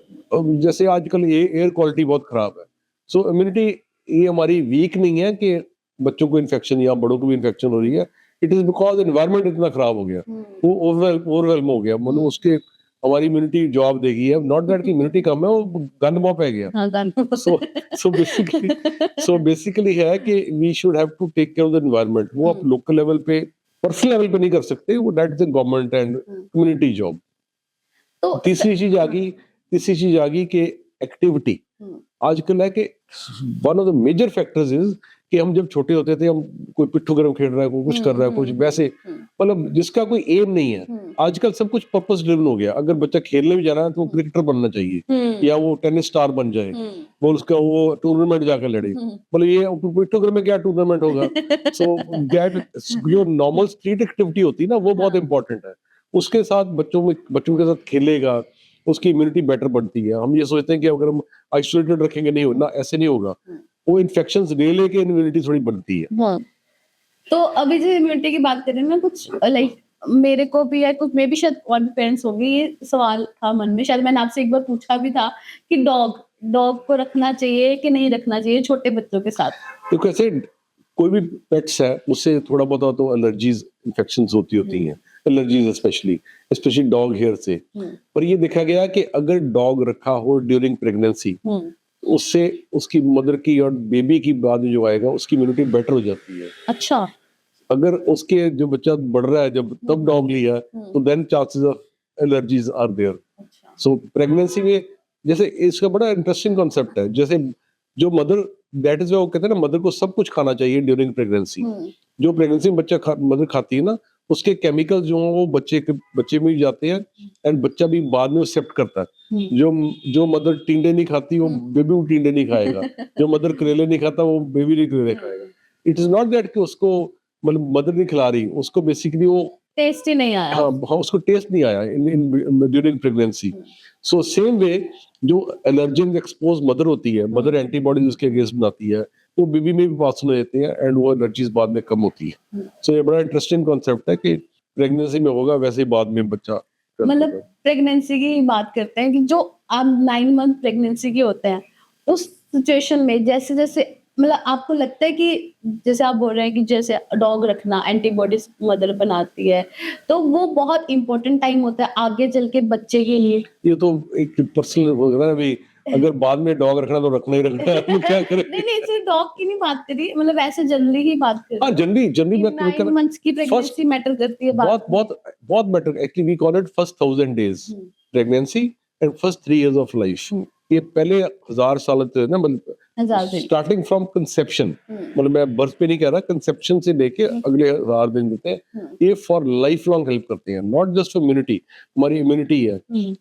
जैसे आजकल ये एयर क्वालिटी बहुत खराब है। सो इम्यूनिटी ये हमारी वीक नहीं है कि बच्चों को इन्फेक्शन या बड़ों को भी इन्फेक्शन हो रही है। इट इज बिकॉज एनवायरनमेंट इतना खराब हो गया, वो ओवरवेल्म हो गया, मतलब उसके हमारी इम्यूनिटी जवाब देगी। अब नॉट दैट कि इम्यूनिटी कम है, वो गन मॉप है गया। हाँ, गाना सो बेसिकली है कि we should have to take care of the environment. वो आप लोकल लेवल पे, पर्सनल लेवल पे नहीं कर सकते, वो that is the government and community job. तो तीसरी चीज आ गई कि एक्टिविटी। आजकल है कि one of the major factors is कि हम जब छोटे होते थे, हम कोई पिट्ठू गरम खेल रहा है, कोई कुछ कर रहा है, कुछ वैसे, मतलब जिसका कोई एम नहीं है। आजकल सब कुछ पर्पस ड्रिवन हो गया। अगर बच्चा खेलने भी जा रहा है तो वो क्रिकेटर बनना चाहिए, या वो टेनिस स्टार बन जाए, वो उसका वो टूर्नामेंट जाकर लड़े। मतलब ये पिट्ठू गरम में क्या टूर्नामेंट होगा? सो दैट जो नॉर्मल स्ट्रीट एक्टिविटी होती है ना, वो बहुत इंपॉर्टेंट है। उसके साथ बच्चों के साथ खेलेगा, उसकी इम्यूनिटी बेटर बढ़ती है। हम ये सोचते हैं कि अगर हम आइसोलेटेड रखेंगे, नहीं होना, ऐसे नहीं होगा। वो इन्फेक्शंस ले लेके इम्यूनिटी थोड़ी बढ़ती है। हाँ। तो अभी जो इम्यूनिटी की बात करें ना, कुछ लाइक मेरे को भी है, कुछ मे भी शायद और भी पेरेंट्स होंगे, ये सवाल था मन में, शायद मैंने आपसे एक बार पूछा भी था कि डॉग को रखना चाहिए कि नहीं रखना चाहिए छोटे बच्चों के साथ। तो कैसे कोई भी पेट्स है, उससे थोड़ा बहुत तो एलर्जीज, इन्फेक्शंस होती हैं, एलर्जीज स्पेशली डॉग हेयर से। पर ये देखा गया कि अगर डॉग रखा हो ड्यूरिंग प्रेगनेंसी, उससे उसकी मदर की और बेबी की बाद में जो आएगा, उसकी इम्यूनिटी बेटर हो जाती है। अच्छा। अगर उसके जो बच्चा बढ़ रहा है जब तब डॉग लिया, तो then chances of allergies are there. So pregnancy में जैसे इसका बड़ा इंटरेस्टिंग कॉन्सेप्ट है। जैसे जो मदर, दैट इज वो कहते हैं ना, मदर को सब कुछ खाना चाहिए ड्यूरिंग प्रेगनेंसी। जो प्रेगनेंसी में मदर खाती है ना, उसके केमिकल जो हैं वो बच्चे में भी जाते हैं, एंड बच्चा भी बाद में एक्सेप्ट करता है। जो मदर टिंडे नहीं खाती, वो बेबी भी टिंडे नहीं खाएगा। जो मदर करेले नहीं खाता, वो बेबी नहीं करेले खाएगा। इट इज नॉट दैट कि उसको, मतलब मदर नहीं खिला रही उसको, बेसिकली वो टेस्ट ही नहीं आया। हाँ, उसको टेस्ट नहीं आया in during pregnancy. So same way जो एलर्जन एक्सपोज मदर होती है, मदर एंटीबॉडीज उसके अगेंस्ट बनाती है, वो बेबी में भी पास हो जाती है, एंड वो एलर्जीज बाद में कम होती है। सो ये बड़ा इंटरेस्टिंग कॉन्सेप्ट है कि प्रेगनेंसी में होगा, वैसे ही बाद में बच्चा मतलब प्रेगनेंसी की बात करते हैं कि जो आप 9 मंथ प्रेगनेंसी के होते हैं, उस सिचुएशन में जैसे जैसे मतलब आपको लगता है कि जैसे आप बोल रहे हैं कि जैसे डॉग रखना एंटीबॉडीज मदर बनाती है, तो वो बहुत इंपॉर्टेंट टाइम होता है आगे चल के बच्चे के लिए। ये तो एक पर्सनल हो गया ना भाई, अगर बाद में डॉग रखना तो रखना ही रखना है, तो क्या करें? नहीं सिर्फ डॉग की नहीं बात करी, मतलब वैसे जनरली ही बात कर हाँ, जनरली मैं 9 मंथ्स की प्रेगनेंसी मैटर करती है बहुत better. Actually we call it first 1000 days pregnancy and first 3 years of life. ये पहले 1000 साल होते ना, मतलब स्टार्टिंग फ्रॉम कंसेप्शन, मतलब मैं बर्थ पे नहीं कह रहा, कंसेप्शन से लेके अगले 1000 दिन होते हैं, ये फॉर लाइफ लॉन्ग हेल्प करते हैं। नॉट जस्ट फॉर इम्यूनिटी, हमारी इम्यूनिटी है,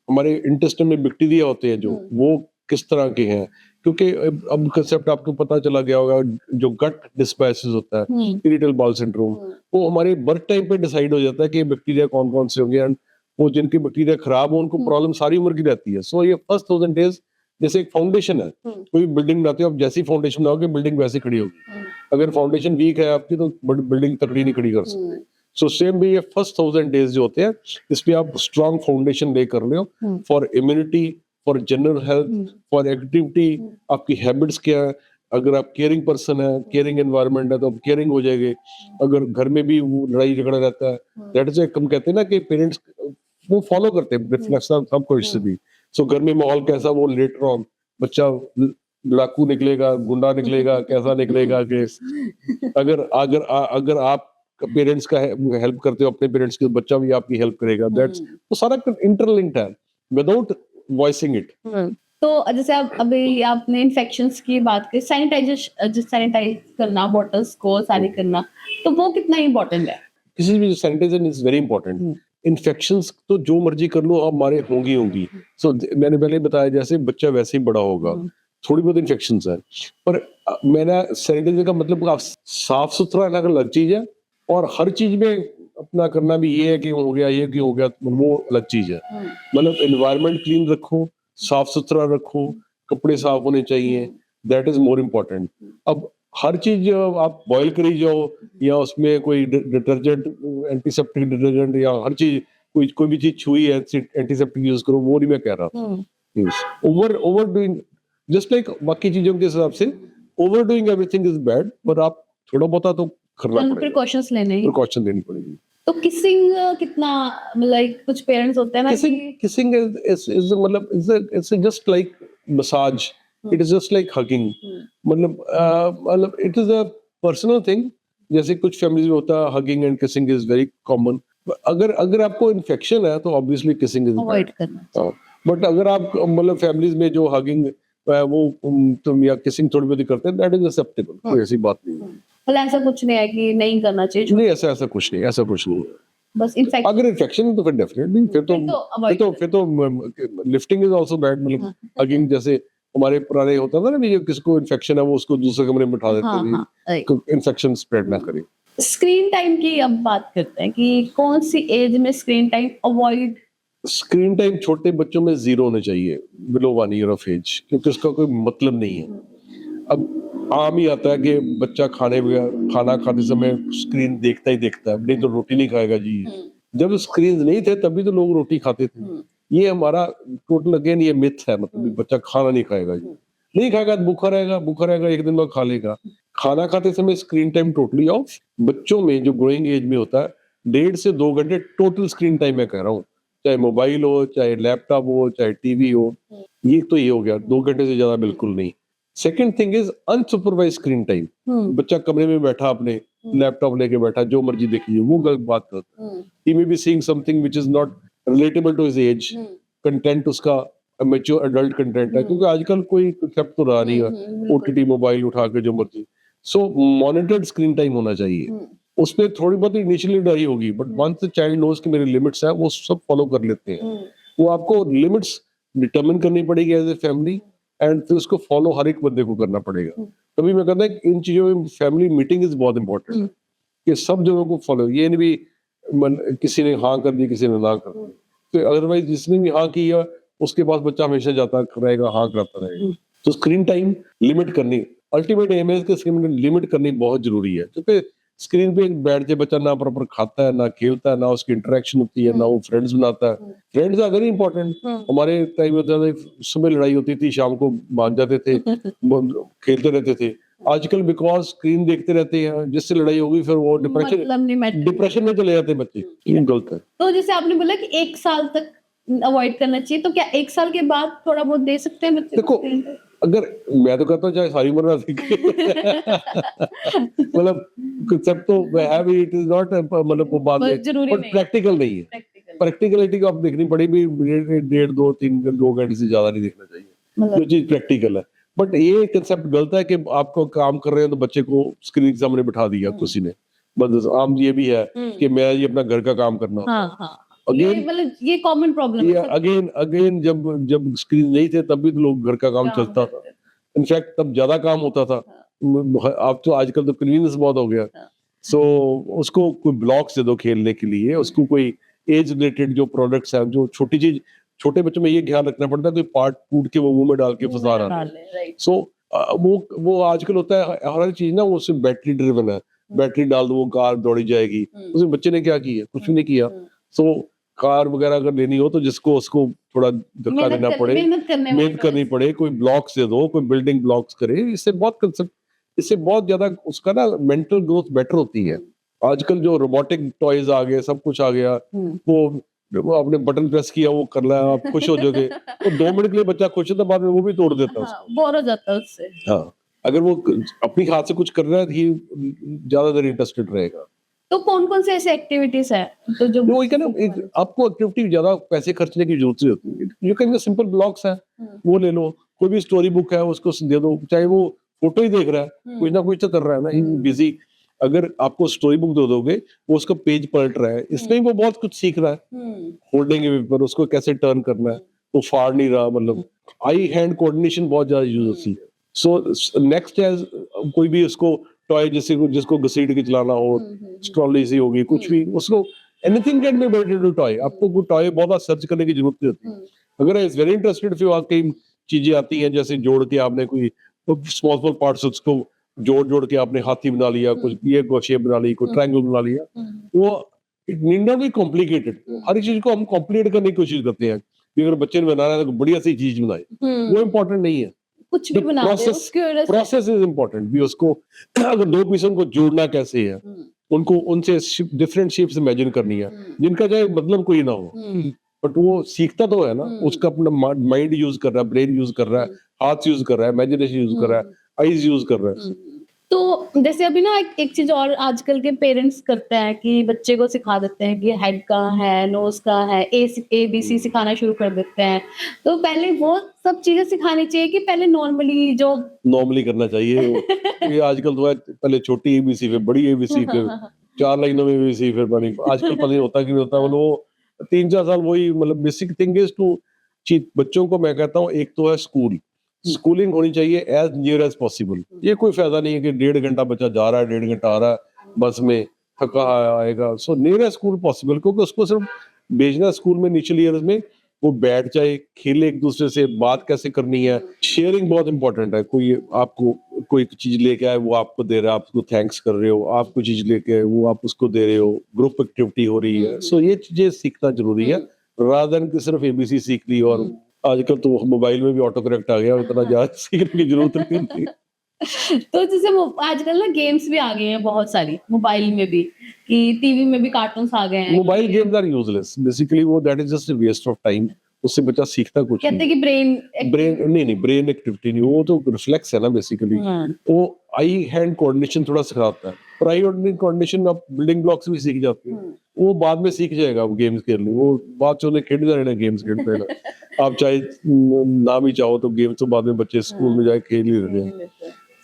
हमारे इंटेस्टाइन में बैक्टीरिया होते हैं जो वो किस तरह के हैं, क्योंकि अब कंसेप्ट आपको पता चला गया होगा, जो गट डिस्बायोसिस होता है, इरिटेबल बाउल सिंड्रोम, वो हमारे बर्थ टाइम पे डिसाइड हो जाता है कि बैक्टीरिया कौन कौन से होंगे, एंड वो जिनकी बैक्टीरिया खराब हो उनको प्रॉब्लम सारी उम्र की रहती है। सो ये फर्स्ट 1000 डेज जैसे एक फाउंडेशन है, कोई बिल्डिंग बनाते हो आप, जैसी फाउंडेशन बनाओगे बिल्डिंग वैसी खड़ी होगी। अगर फाउंडेशन वीक है आपकी, तो बिल्डिंग तकड़ी नहीं खड़ी कर सकते। सो सेम भी ये फर्स्ट 1000 डेज जो होते हैं, इसमें आप स्ट्रॉन्ग फाउंडेशन ले कर लो for immunity, for general health, for activity. आपकी हैबिट्स क्या है, अगर आप केयरिंग पर्सन है, केयरिंग एनवायरनमेंट है, तो आप केयरिंग हो जाएंगे। अगर घर में भी वो लड़ाई झगड़ा रहता है, दैट इज हम कहते हैं ना कि पेरेंट्स वो फॉलो करते हैं रिफ्लेक्शन सबको इससे भी। सो घर में माहौल कैसा, वो लेटर ऑन बच्चा लड़ाकू निकलेगा, गुंडा निकलेगा, कैसा निकलेगा कि अगर अगर अगर आप पेरेंट्स का हेल्प करते हो अपने पेरेंट्स की, बच्चा भी आपकी हेल्प करेगा। दैट्स वो सारा इंटरलिंक्ड है विदाउट वॉइसिंग इट। तो जैसे आप अभी आपने इन्फेक्शंस की बात की, सैनिटाइज करना बॉटल्स को सारी करना, तो वो कितना इम्पोर्टेंट है? किसी भी sanitization is very important. Infections तो जो मर्जी कर लो, अब हमारे होंगी। सो मैंने पहले बताया, जैसे बच्चा वैसे ही बड़ा होगा, थोड़ी बहुत इन्फेक्शंस है, पर मैंने सैनिटाइजर का मतलब आप साफ सुथरा रहना अलग चीज है, और हर चीज में अपना करना भी ये है कि हो गया ये क्यों हो गया, वो अलग चीज है। मतलब एनवायरनमेंट क्लीन रखो, साफ सुथरा रखो, कपड़े साफ होने चाहिए, दैट इज मोर इम्पोर्टेंट। अब हर चीज आप बॉईल करी जाओ, या उसमें कोई डिटर्जेंट, एंटीसेप्टिक डिटर्जेंट, या हर चीज कोई भी चीज छुई है एंटीसेप्टिक यूज करो, वो नहीं मैं कह रहा। ओवर डूइंग, जस्ट लाइक बाकी चीजों के हिसाब से over doing everything is bad, पर आप थोड़ा बहुत तो करना पड़ेगा, प्रिकॉशंस लेने प्रिकॉशन लेनी पड़ेगी। तो किसिंग कितना, लाइक कुछ पेरेंट्स होते हैं ना Kissing is मतलब it's just like massage. It is just like hugging. मतलब it is a personal thing. जैसे कुछ फैमिलीज में होता है hugging and kissing is very common. अगर आपको इन्फेक्शन है तो ऑब्वियसली किसिंग इज अवॉइड करना। बट अगर आप मतलब फैमिलीज में जो हगिंग वो तुम या किसिंग थोड़ी बहुत करते हैं दैट इज एक्सेप्टेबल, कोई ऐसी बात नहीं है। मतलब ऐसा कुछ नहीं है कि नहीं करना चाहिए, नहीं ऐसा कुछ नहीं, ऐसा कुछ नहीं है। बस इनफैक्ट अगर इन्फेक्शन है तो फिर डेफिनेटली फिर तो लिफ्टिंग इज आल्सो बैड। मतलब हगिंग जैसे हमारे पुराने होता था ना, किसको इन्फेक्शन है वो उसको दूसरे कमरे में बिठा देते थे, इन्फेक्शन स्प्रेड ना करे। स्क्रीन टाइम की अब बात करते हैं कि कौन सी एज में screen time avoid. Screen time छोटे बच्चों में 0 होना चाहिए, बिलो 1 ईयर ऑफ एज, क्योंकि उसका कोई मतलब नहीं है। अब आम ही आता है कि बच्चा खाना खाते समय स्क्रीन देखता ही देखता है, नहीं तो रोटी नहीं खाएगा जी। जब स्क्रीन नहीं थे तभी तो लोग रोटी खाते थे। ये हमारा टोटल अगेन ये मिथ है, मतलब बच्चा खाना नहीं खाएगा जी, नहीं खाएगा तो भूखा रहेगा, एक दिन बाद खा लेगा। खाना खाते समय स्क्रीन टाइम टोटली ऑफ। बच्चों में जो ग्रोइंग एज में होता है 1.5 से 2 घंटे टोटल स्क्रीन टाइम मैं कह रहा हूँ, चाहे मोबाइल हो, चाहे लैपटॉप हो, चाहे टीवी हो, ये हो गया 2 घंटे से ज्यादा बिल्कुल नहीं। Second thing is unsupervised screen time. बच्चा कमरे में बैठा अपने लैपटॉप लेके बैठा, जो मर्जी देख लीजिए, वो गलत बात करता है। He may be seeing something which is not relatable to his age, content उसका मैच्योर एडल्ट कंटेंट है, क्योंकि आजकल कोई कंसेप्ट तो रहा नहीं है ओटीटी मोबाइल उठा के जो मर्जी। सो मॉनिटर्ड स्क्रीन टाइम होना चाहिए। उसमें थोड़ी बहुत इनिशियली डरी होगी, but once the child knows कि मेरे लिमिट्स हैं, वो सब फॉलो कर लेते हैं। वो आपको लिमिट्स डिटरमिन करनी पड़ेगी एज ए फैमिली, एंड फिर उसको फॉलो हर एक बंदे को करना पड़ेगा। तभी मैं कहता हूँ इन चीजों में फैमिली मीटिंग इज बहुत इंपॉर्टेंट है, कि सब जगहों को फॉलो। ये नहीं भी किसी ने हाँ कर दी किसी ने ना कर दी, तो अदरवाइज जिसने भी हाँ की है उसके पास बच्चा हमेशा जाता रहेगा, हाँ कराता रहेगा। तो स्क्रीन टाइम लिमिट करनी, अल्टीमेट एम है कि स्क्रीन लिमिट करनी बहुत जरूरी है, क्योंकि स्क्रीन पे बैठ के बच्चा ना प्रॉपर खाता है, ना खेलता है, ना उसकी इंटरेक्शन होती है, ना वो फ्रेंड्स बनाता है। Friends are very important. हमारे टाइम होता था सुबह लड़ाई होती थी, शाम को मान जाते थे, खेलते रहते थे। आजकल बिकॉज स्क्रीन देखते रहते हैं, जिससे लड़ाई होगी फिर वो डिप्रेशन में चले जाते हैं बच्चे। ये गलत है। तो जैसे आपने बोला कि 1 साल तक अवॉइड करना चाहिए, तो क्या 1 साल के बाद थोड़ा बहुत दे सकते हैं बच्चे को? अगर मैं तो कहता हूँ चाहे सारी उम्र ना सीखे मतलब कंसेप्ट तो है भी, इट इज नॉट मतलब वो बात है, बट प्रैक्टिकल नहीं है। प्रैक्टिकलिटी को आप देखनी पड़ेगी, 1.5 2 घंटे से ज्यादा नहीं देखना चाहिए जो चीज प्रैक्टिकल है। बट ये कंसेप्ट गलत है कि आपको काम कर रहे हैं तो बच्चे को स्क्रीन के सामने बिठा दिया किसी ने। बस आम ये भी है कि मैं ये अपना घर का काम करना। अगेन ये कॉमन प्रॉब्लम है। अगेन जब स्क्रीन नहीं थे तब भी तो लोग घर का काम चलता था। इनफैक्ट तब ज्यादा काम होता था। अब तो आजकल तो कन्वीनियंस बहुत हो गया। सो उसको कोई ब्लॉक्स दे दो खेलने के लिए, उसको कोई एज रिलेटेड जो प्रोडक्ट्स हैं, जो छोटी चीज, छोटे बच्चों में ये ध्यान रखना पड़ता है कोई पार्ट टूट के वो मुंह में डाल के फंसा रहा है। सो वो आजकल होता है हर चीज ना वो सिर्फ बैटरी ड्रिवन है, बैटरी डाल दो वो कार दौड़ी जाएगी। उसमें बच्चे ने क्या किया? कुछ भी नहीं किया। सो कार वगैरह अगर लेनी हो तो जिसको उसको थोड़ा धक्का देना पड़े, मेहनत करनी पड़े, कोई ब्लॉक्स दे दो, कोई बिल्डिंग ब्लॉक्स करे। इससे बहुत ज्यादा उसका ना मेंटल ग्रोथ बेटर होती है। आजकल जो रोबोटिक टॉयज आ गए, सब कुछ आ गया, वो आपने बटन प्रेस किया वो कर रहा है, आप खुश हो जाओगे। तो 2 मिनट के लिए बच्चा खुश होता है, बाद में वो भी तोड़ देता है, बोर हो जाता है उससे। हाँ, अगर वो अपनी हाथ से कुछ कर रहा है तो ज्यादा देर इंटरेस्टेड रहेगा। तो कौन-कौन से ऐसे एक्टिविटीज है तो जो वो क्या ना, आपको एक्टिविटी ज्यादा पैसे खर्चने की जरूरत नहीं होती। यू कैन सिंपल ब्लॉक्स है, वो ले लो। कोई भी स्टोरी बुक है उसको दे दो, चाहे वो फोटो ही देख रहा है, कुछ ना कुछ तो कर रहा है ना, बिजी। अगर आपको स्टोरी बुक दे दोगे, वो उसका पेज पलट रहा है, इसमें वो बहुत कुछ सीख रहा है। होल्डिंग पेपर, उसको कैसे टर्न करना है, वो फाड़ नहीं रहा। मतलब आई हैंड कोऑर्डिनेशन बहुत ज्यादा यूज होती है। सो नेक्स्ट है कोई भी उसको टॉय जिसको घसीट के चलाना हो, ट्रॉली सी होगी, कुछ भी, उसको anything can be made into toy. आपको कोई टॉय बहुत सर्च करने की जरूरत नहीं होती। अगर इज वेरी इंटरेस्टेड, फिर आप कई चीजें आती हैं, जैसे जोड़ के आपने कोई स्मॉल पार्ट्स उसको जोड़ के आपने हाथी बना लिया, कुछ ये शेप बना ली, कोई ट्रायंगल बना लिया। वो it need not be complicated. हर चीज को हम कॉम्प्लिकेट करने की कोशिश करते हैं कि अगर बच्चे ने बनाना है तो बढ़िया सी चीज बनाए, वो इम्पोर्टेंट नहीं है। कुछ भी बना दे, प्रोसेस इज इम्पोर्टेंट भी। उसको अगर 2 पीसों को जोड़ना कैसे है, उनको उनसे डिफरेंट शेप्स इमेजिन करनी है जिनका चाहे मतलब कोई ना हो, बट वो सीखता तो है ना, उसका अपना माइंड यूज कर रहा है, ब्रेन यूज कर रहा है, हाथ यूज कर रहा है, इमेजिनेशन यूज कर रहा है, आईज यूज कर रहा है। तो जैसे अभी ना एक चीज और आजकल के पेरेंट्स करते हैं कि बच्चे को सिखा देते हैं कि हेड कहाँ है, नोज कहाँ है, ABC सिखाना शुरू कर देते हैं। तो पहले वो सब चीजें सिखानी चाहिए कि पहले नॉर्मली जो नॉर्मली करना चाहिए ये आजकल तो है, पहले छोटी एबीसी फिर बड़ी एबीसी फिर 4 लाइनों में एबीसी फिर बड़ी, आजकल पता नहीं होता कि नहीं होता, मतलब वो 3-4 साल वही, मतलब बेसिक थिंग इज टू बच्चों को मैं कहता हूँ एक तो है स्कूलिंग होनी चाहिए एज नियर एज पॉसिबल। ये कोई फायदा नहीं है कि 1.5 घंटा बच्चा जा रहा है, 1.5 घंटा आ रहा है बस में, थका आएगा। So near as school possible, क्योंकि उसको सिर्फ भेजना स्कूल में इनिशियल ईयर्स में, वो बैठ जाए, खेले एक दूसरे से, बात कैसे करनी है, शेयरिंग बहुत इंपॉर्टेंट है। कोई आपको कोई चीज लेके आए, वो आपको दे रहा है, आप उसको थैंक्स कर रहे हो, आप कोई चीज लेके आए, वो आप उसको दे रहे हो, ग्रुप एक्टिविटी हो रही है। सो ये चीजें सीखना जरूरी है, रादर देन कि सिर्फ एबीसी सीख ली। और आजकल तो मोबाइल में भी ऑटो करेक्ट आ गया, इतना ज्यादा सीखने की जरूरत नहीं होती। तो जैसे आजकल ना गेम्स भी आ गए हैं बहुत सारी मोबाइल में भी, कि टीवी में भी कार्टून्स आ गए हैं। Mobile games are useless basically, वो that is just a waste of time, उससे बच्चा सीखता कुछ कहते नहीं। हैं कि ब्रेन एक्टिविटी नहीं, वो तो रिफ्लेक्स है ना बेसिकली। वो आई हैंड कोऑर्डिनेशन थोड़ा सिखाता है, और आई हैंड कोऑर्डिनेशन आप बिल्डिंग ब्लॉक्स भी सीख जाते हैं, वो बाद में सीख जाएगा। वो गेम्स खेलने, वो बाद चोने खेल जाए ना, गेम्स खेलते हैं ना। आप चाहे ना भी चाहो तो गेम्स तो बाद में बच्चे स्कूल में जाए खेल ही रहे हैं।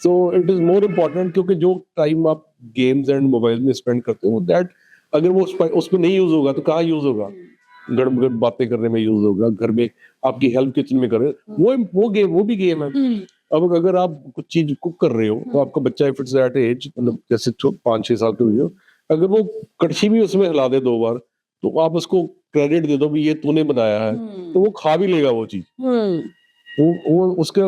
सो इट इज मोर इम्पोर्टेंट, क्योंकि जो टाइम आप गेम्स एंड मोबाइल में स्पेंड करते हो, दैट अगर वो उसमें नहीं यूज होगा तो कहाँ यूज होगा? गड़ बातें करने में यूज होगा, घर में आपकी हेल्प किचन में करे, वो भी गेम है। अब अगर आप कुछ चीज कुक कर रहे हो, तो आपका बच्चा इफ इट्स एट एज, मतलब जैसे 5-6 साल के हुए हो, अगर वो कड़छी भी उसमें हिला दे 2 बार, तो आप उसको क्रेडिट दे दो भी ये तूने बनाया है, तो वो खा भी लेगा वो चीज। वो उसका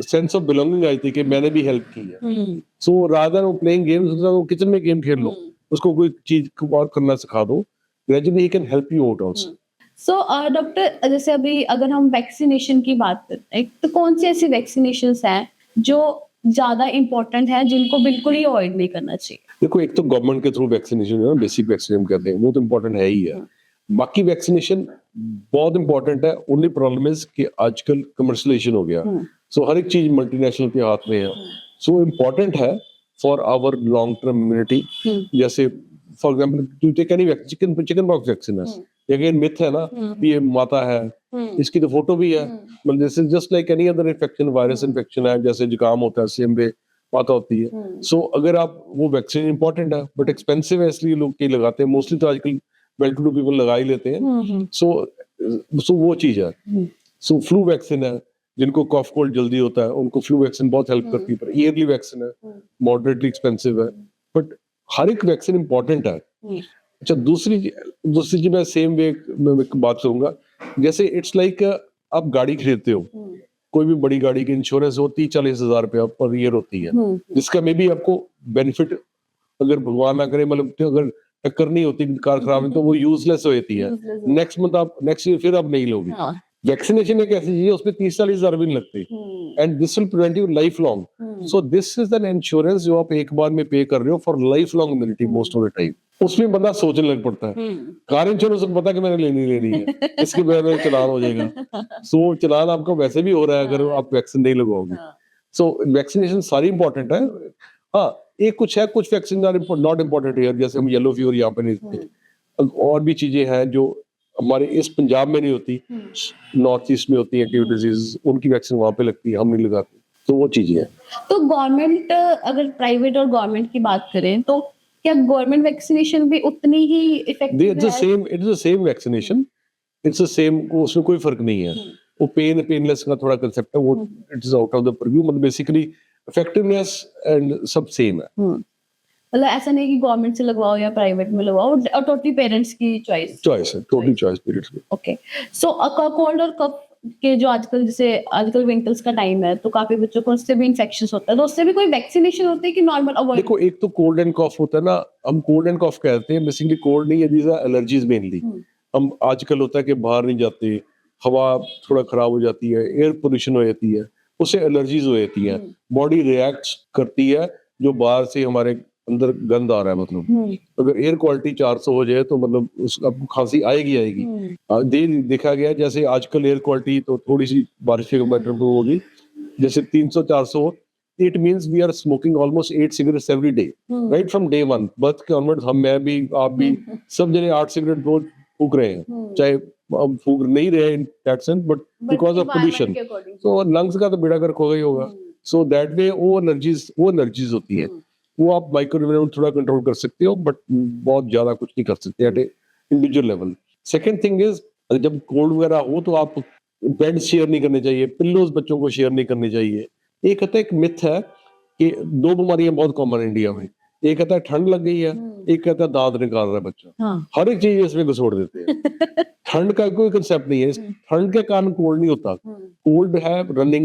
सेंस ऑफ बिलोंगिंग आई थी कि मैंने भी हेल्प की है। सो रादर वो प्लेइंग गेम्स, वो किचन में गेम खेल लो, उसको कोई चीज और करना सिखा दो, gradually he can help you out also. So doctor, जैसे अभी अगर हम वैक्सीनेशन की बात करते हैं, तो कौन सी ऐसी वैक्सीनेशंस हैं जो ज्यादा इम्पोर्टेंट है, जिनको बिल्कुल ही अवॉइड नहीं करना चाहिए? देखो, एक तो गवर्नमेंट के थ्रू वैक्सीनेशन है, बेसिक वैक्सीन हम कहते हैं, वो तो इम्पोर्टेंट है ही है। बाकी वैक्सीनेशन बहुत इंपॉर्टेंट है, ओनली प्रॉब्लम इज कि आजकल कमर्शियलाइजेशन हो गया, सो हर एक चीज मल्टीनेशनल के हाथ में है। सो इम्पोर्टेंट है for our long term immunity. जैसे for example to take any chicken pox vaccine है, अगेन मिथ है ना, ये माता है, इसकी तो फोटो भी है, मतलब this is just like any other infection, virus infection है, जैसे जुकाम होता है सेम वे माता होती है। सो अगर आप, वो वैक्सीन इंपॉर्टेंट है बट एक्सपेंसिव है, इसलिए लोग कई लगाते हैं, मोस्टली तो आजकल वेल टू डू पीपल लगा ही लेते हैं। सो वो चीज है। सो फ्लू वैक्सीन है, जिनको कॉफ कोल्ड जल्दी होता है उनको फ्लू वैक्सीन बहुत हेल्प करती है, पर ईयरली वैक्सीन है, मॉडरेटली एक्सपेंसिव है, बट हर एक वैक्सीन इंपॉर्टेंट है। अच्छा, दूसरी चीज मैं सेम वे में बात करूंगा, जैसे इट्स लाइक आप गाड़ी खरीदते हो, कोई भी बड़ी गाड़ी की इंश्योरेंस होती है 40,000 रुपया पर ईयर होती है, जिसका मे बी आपको बेनिफिट, अगर भगवान ना करे, मतलब अगर टक्कर नहीं होती, कार खराब है, तो वो यूजलेस हो जाती है, नेक्स्ट ईयर फिर आप नहीं लोगे। वैक्सीनेशन एक ऐसी चीज है, उसमें 30-40,000 भी नहीं लगते, and this will prevent you life long. So this is an insurance जो आप एक बार में पे कर रहे हो for life long immunity most of the time. उसमें बंदा सोचने लग पड़ता है, कार इंश्योरेंस को पता कि मैंने लेनी है, इसके बगैर मेरा चलान हो जाएगा। सो चलान आपका वैसे भी हो रहा है अगर आप वैक्सीन नहीं लगवाओगे। सो वैक्सीनेशन सारी इंपॉर्टेंट है। हाँ, एक कुछ है, कुछ vaccine are not important here, जैसे हम येलो फीवर यहाँ पे नहीं देते, और भी चीजें हैं जो हमारे इस पंजाब में नहीं होती, नॉर्थ ईस्ट में होती है टिव डिजीज, उनकी वैक्सीन वहां पे लगती है, हम नहीं लगाते, तो वो चीजें हैं। तो गवर्नमेंट, अगर प्राइवेट और गवर्नमेंट की बात करें, तो क्या गवर्नमेंट वैक्सीनेशन भी उतनी ही इफेक्टिव है? It is the same vaccination, it's the same, उसमें कोई फर्क नहीं है। वो पेनलेस का थोड़ा कंसेप्ट है, वो it is out of the purview, मतलब बेसिकली इफेक्टिवनेस एंड सब सेम है। मतलब ऐसा नहीं कि गवर्नमेंट से लगवाओ या प्राइवेट में लगवाओ, और टोटली पेरेंट्स की चॉइस है, टोटली चॉइस पीरियड्स में। ओके। सो कोल्ड और कफ के जो आजकल विंटर्स का टाइम है, तो काफी बच्चों को उससे भी इन्फेक्शन होता है, तो उससे भी कोई वैक्सीनेशन होती है कि नॉर्मल अवॉइड? देखो, एक तो कोल्ड एंड कॉफ होता है ना, हम कोल्ड एंड कॉफ कहते हैं, बेसिकली कोल्ड नहीं है, दीज आर एलर्जीज मेनली। हम आजकल होता है कि बाहर नहीं जाते, हवा थोड़ा खराब हो जाती है, एयर पोल्यूशन हो जाती है, उससे एलर्जीज हो जाती है, बॉडी रिएक्ट करती है जो बाहर से हमारे अंदर गंद आ रहा है, मतलब अगर एयर क्वालिटी 400 हो जाए तो मतलब उस आपको खांसी आएगी आएगी। देखा गया जैसे आजकल एयर क्वालिटी तो थोड़ी सी बारिश के बाद इम्प्रूव होगी, जैसे 300-400, it means we are smoking almost 8 cigarettes every day, right from day one birth के ऑनवर्ड्स। हम, मैं भी, आप भी, सब जने 8 सिगरेट रोज फूक रहे हैं, चाहे हम फूक नहीं रहे in that sense, but because of pollution. तो लंग्स का तो बेड़ा गर्क होगा ही होगा। सो दैट वे वो एनर्जीज होती है, वो आप माइक्रो थोड़ा कंट्रोल कर सकते हो, बट बहुत ज्यादा कुछ नहीं कर सकते eight individual level. Second thing is, जब कोल्ड वगैरह हो तो आप बेड शेयर नहीं करने चाहिए, पिल्लोज बच्चों को शेयर नहीं करनी चाहिए। एक कहता है, एक मिथ है कि 2 बीमारियां बहुत कॉमन है इंडिया में, एक कहता है ठंड लग गई है, एक कहता है दांत निकाल रहा है बच्चा। हर एक चीज इसमें घुसोड़ देते हैं। ठंड का कोई कंसेप्ट नहीं है, ठंड के कारण कोल्ड नहीं होता। कोल्ड है रनी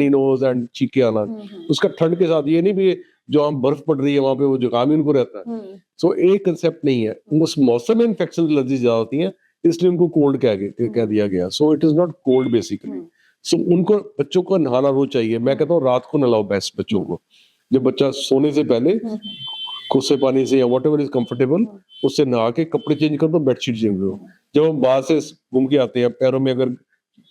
नोज एंड चीखे आना, उसका ठंड के साथ ये नहीं भी जो हम बर्फ पड़ रही है वहां पे वो जुकाम ही उनको रहता है। सो एक कंसेप्ट नहीं है, उस मौसम में इन्फेक्शन एलर्जी ज्यादा होती है, इसलिए उनको कोल्ड कह दिया गया। So it is not cold basically. So उनको बच्चों को नहाना रोज चाहिए। मैं कहता हूँ रात को नहलाओ बेस्ट बच्चों को, जब बच्चा सोने से पहले कोसे पानी से या व्हाटएवर इज कंफर्टेबल उससे नहा के कपड़े चेंज कर दो, बेडशीट चेंज करो। जब हम बाहर से घूम के आते हैं, पैरों में अगर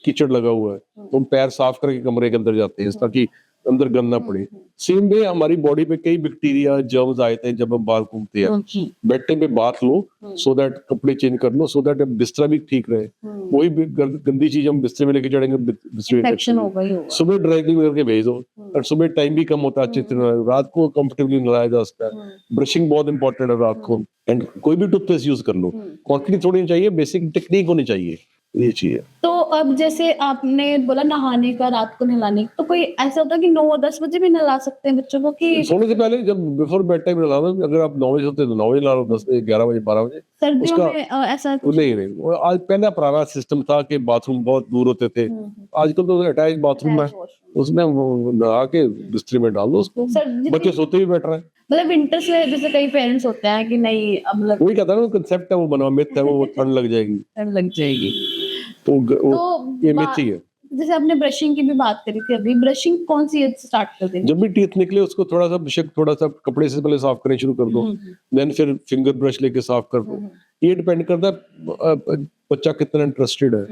कीचड़ लगा हुआ है तो हम पैर साफ करके कमरे के अंदर जाते हैं ताकि अंदर गंद ना पड़े। सेम वे हमारी बॉडी पे कई बैक्टीरिया जर्म्स आए थे जब हम बाहर घूमते हैं। बेड टाइम पे बात लो सो दैट कपड़े चेंज कर लो, सो दैट बिस्तरा भी ठीक रहे। वही गंदी चीज हम बिस्तरे में लेके चढ़ेंगे, बिस्तरे इन्फेक्शन होगा ही होगा। सुबह ड्राई क्लीन करके भेज दो, और सुबह टाइम भी कम होता है, अच्छी तरह रात को कंफर्टेबली नहाया जा सकता है। ब्रशिंग बहुत इंपॉर्टेंट है रात को, एंड कोई भी टूथपेस्ट यूज कर लो, क्वांटिटी थोड़ी नहीं चाहिए, बेसिक टेक्निक होनी चाहिए, ये चाहिए। तो अब जैसे आपने बोला नहाने का, रात को नहलाने, तो कोई ऐसा होता है कि 9-10 बजे भी नहला सकते हैं बच्चों को कि सोने से पहले, जब बिफोर बेड टाइम नहलाना। अगर आप 9 बजे सोते हैं तो 9 बजे नहला लो, 10 बजे, 11 बजे, 12 बजे। सर्दियों में ऐसा कुछ नहीं, आज पहला पुराना सिस्टम था कि बाथरूम बहुत दूर होते थे। आजकल तो अटैच बाथरूम है, उसमें नहा के बिस्तर में डाल दो उसको, बच्चे सोते भी बेटर है। मतलब विंटर से जैसे कई पेरेंट्स होते हैं कि नहीं, अब वही कहता है ना, कंसेप्ट है वो बना, मिथ है वो, ठंड लग जाएगी तो ये मिथ ही है। जैसे आपने ब्रशिंग की भी बात करी थी अभी, ब्रशिंग कौन सी एज से स्टार्ट कर देंगे? जब भी टीथ निकले उसको थोड़ा सा कपड़े से पहले साफ करना शुरू कर दो, देन फिर फिंगर ब्रश लेके साफ कर दो। ये डिपेंड करता है बच्चा कितना इंटरेस्टेड है।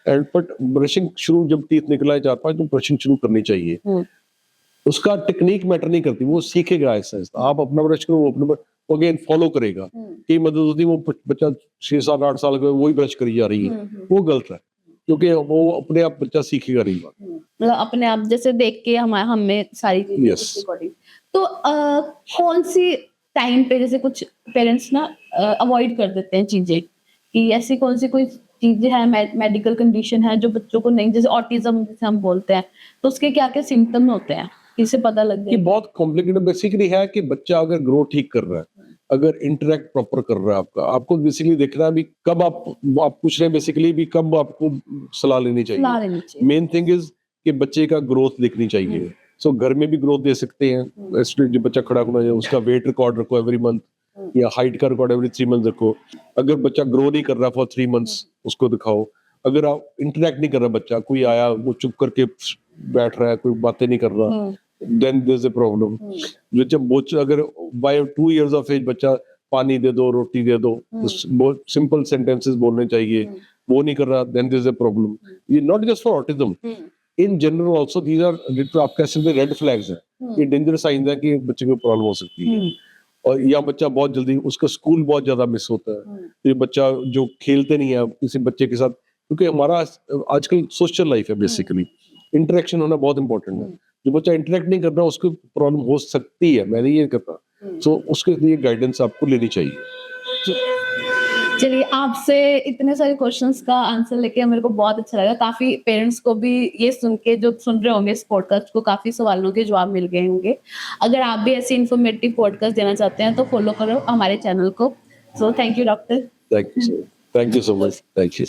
एंड बट ब्रशिंग शुरू जब टीथ निकला है 4-5 तो ब्रशिंग शुरू करनी चाहिए। उसका टेक्निक मैटर नहीं करती, वो सीखेगा ऐसा। आप अपना ब्रश करो, वो अपना वो अगेन फॉलो करेगा। कि मदद होती है, वो बच्चा 6-7-8 साल का वही ब्रश करी जा रही है, वो गलत है, क्योंकि वो अपने आप बच्चा सीखेगा नहीं। मतलब अपने आप जैसे देख के हमें सारी चीजें। तो कौन सी टाइम पे जैसे कुछ पेरेंट्स ना अवॉइड कर देते हैं चीजें, कि ऐसी कौन सी कोई चीजें हैं, मेडिकल कंडीशन है जो बच्चों को नहीं, जैसे ऑटिज्म जिसे हम बोलते हैं, तो उसके क्या क्या सिम्टम होते हैं, इससे पता लग जाए? बहुत कॉम्प्लिकेटेड बेसिकली है कि बच्चा अगर ग्रो ठीक कर रहा है, अगर इंटरेक्ट प्रॉपर कर रहा है, आपको बेसिकली देखना है भी कब आप पूछ रहे हैं बेसिकली भी कब आपको सलाह लेनी चाहिए। मेन थिंग इज कि बच्चे का ग्रोथ दिखनी चाहिए। सो घर में भी ग्रोथ दे सकते हैं, जो बच्चा खड़ा होना है उसका वेट रिकॉर्ड रखो एवरी मंथ, या हाइट का रिकॉर्ड एवरी 3 मंथ रखो। अगर बच्चा ग्रो नहीं कर रहा फॉर 3 मंथ्स उसको दिखाओ। अगर आप इंटरेक्ट नहीं कर रहा बच्चा, कोई आया वो चुप करके बैठ रहा है, कोई बातें नहीं कर रहा, then there's a problem। जब अगर by 2 years of age बच्चा पानी दे दो, रोटी दे दो, बहुत सिंपल सेंटेंसेस बोलने चाहिए, वो नहीं कर रहा, then there's a problem। ये not just for autism, in general also these are, आप कह सकते हैं रेड फ्लैग्स हैं, ये डेंजरस साइंस है कि बच्चे को प्रॉब्लम हो सकती है। और या बच्चा बहुत जल्दी, उसका स्कूल बहुत ज्यादा मिस होता है, ये बच्चा जो खेलते नहीं है किसी बच्चे के साथ, क्योंकि हमारा आजकल सोशल लाइफ है, बेसिकली इंटरेक्शन होना बहुत इंपॉर्टेंट है। जो बच्चा इंटरेक्ट नहीं कर रहा उसको प्रॉब्लम हो सकती है, मैं नहीं ये कहता। सो उसके लिए गाइडेंस आपको लेनी चाहिए। चलिए, आपसे इतने सारे क्वेश्चंस का आंसर लेके मेरे को बहुत अच्छा लगा। काफी पेरेंट्स को भी ये सुन के, जो सुन रहे होंगे इस पॉडकास्ट को, काफी सवालों के जवाब मिल गए होंगे। अगर आप भी ऐसे इन्फॉर्मेटिव पॉडकास्ट देना चाहते हैं तो फॉलो करो हमारे चैनल को। So thank you doctor. Thank you so much. Thank you.